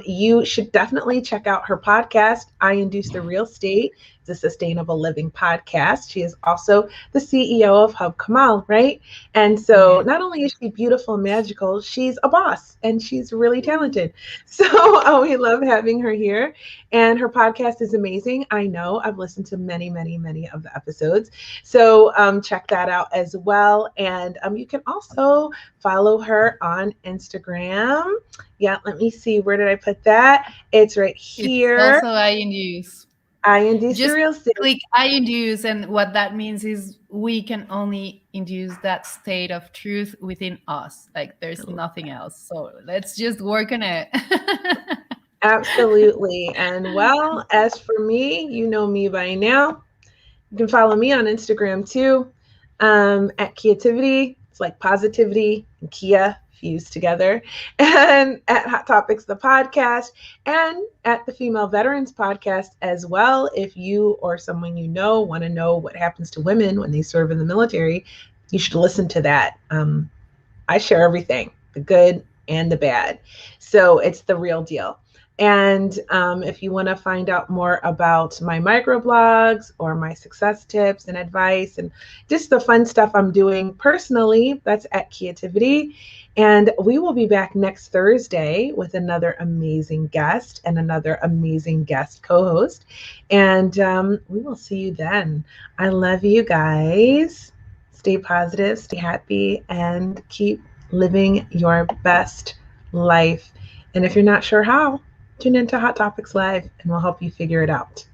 You should definitely check out her podcast, I Induce the Real State. It's a sustainable living podcast. She is also the CEO of Hub Kamal, right? And so not only is she beautiful and magical, she's a boss and she's really talented. So we love having her here. And her podcast is amazing. I know I've listened to many, many, many of the episodes. So check that out as well. And you can also follow her on Instagram. Yeah, let me see. Where did I put that? It's right here. It's also I Induce. I Induce Just the Real State. click I Induce, and what that means is we can only induce that state of truth within us. Like there's nothing else. So let's just work on it. Absolutely. And well, as for me, you know me by now. You can follow me on Instagram too, at Kiativity. It's like positivity and Kia fused together, and at Hot Topics, the podcast, and at the Female Veterans Podcast as well. If you or someone you know want to know what happens to women when they serve in the military, you should listen to that. I share everything, the good and the bad. So it's the real deal. And if you want to find out more about my microblogs or my success tips and advice and just the fun stuff I'm doing personally, that's at Kiativity. And we will be back next Thursday with another amazing guest and another amazing guest co-host. And we will see you then. I love you guys. Stay positive, stay happy, and keep living your best life. And if you're not sure how, tune into Hot Topics Live and we'll help you figure it out.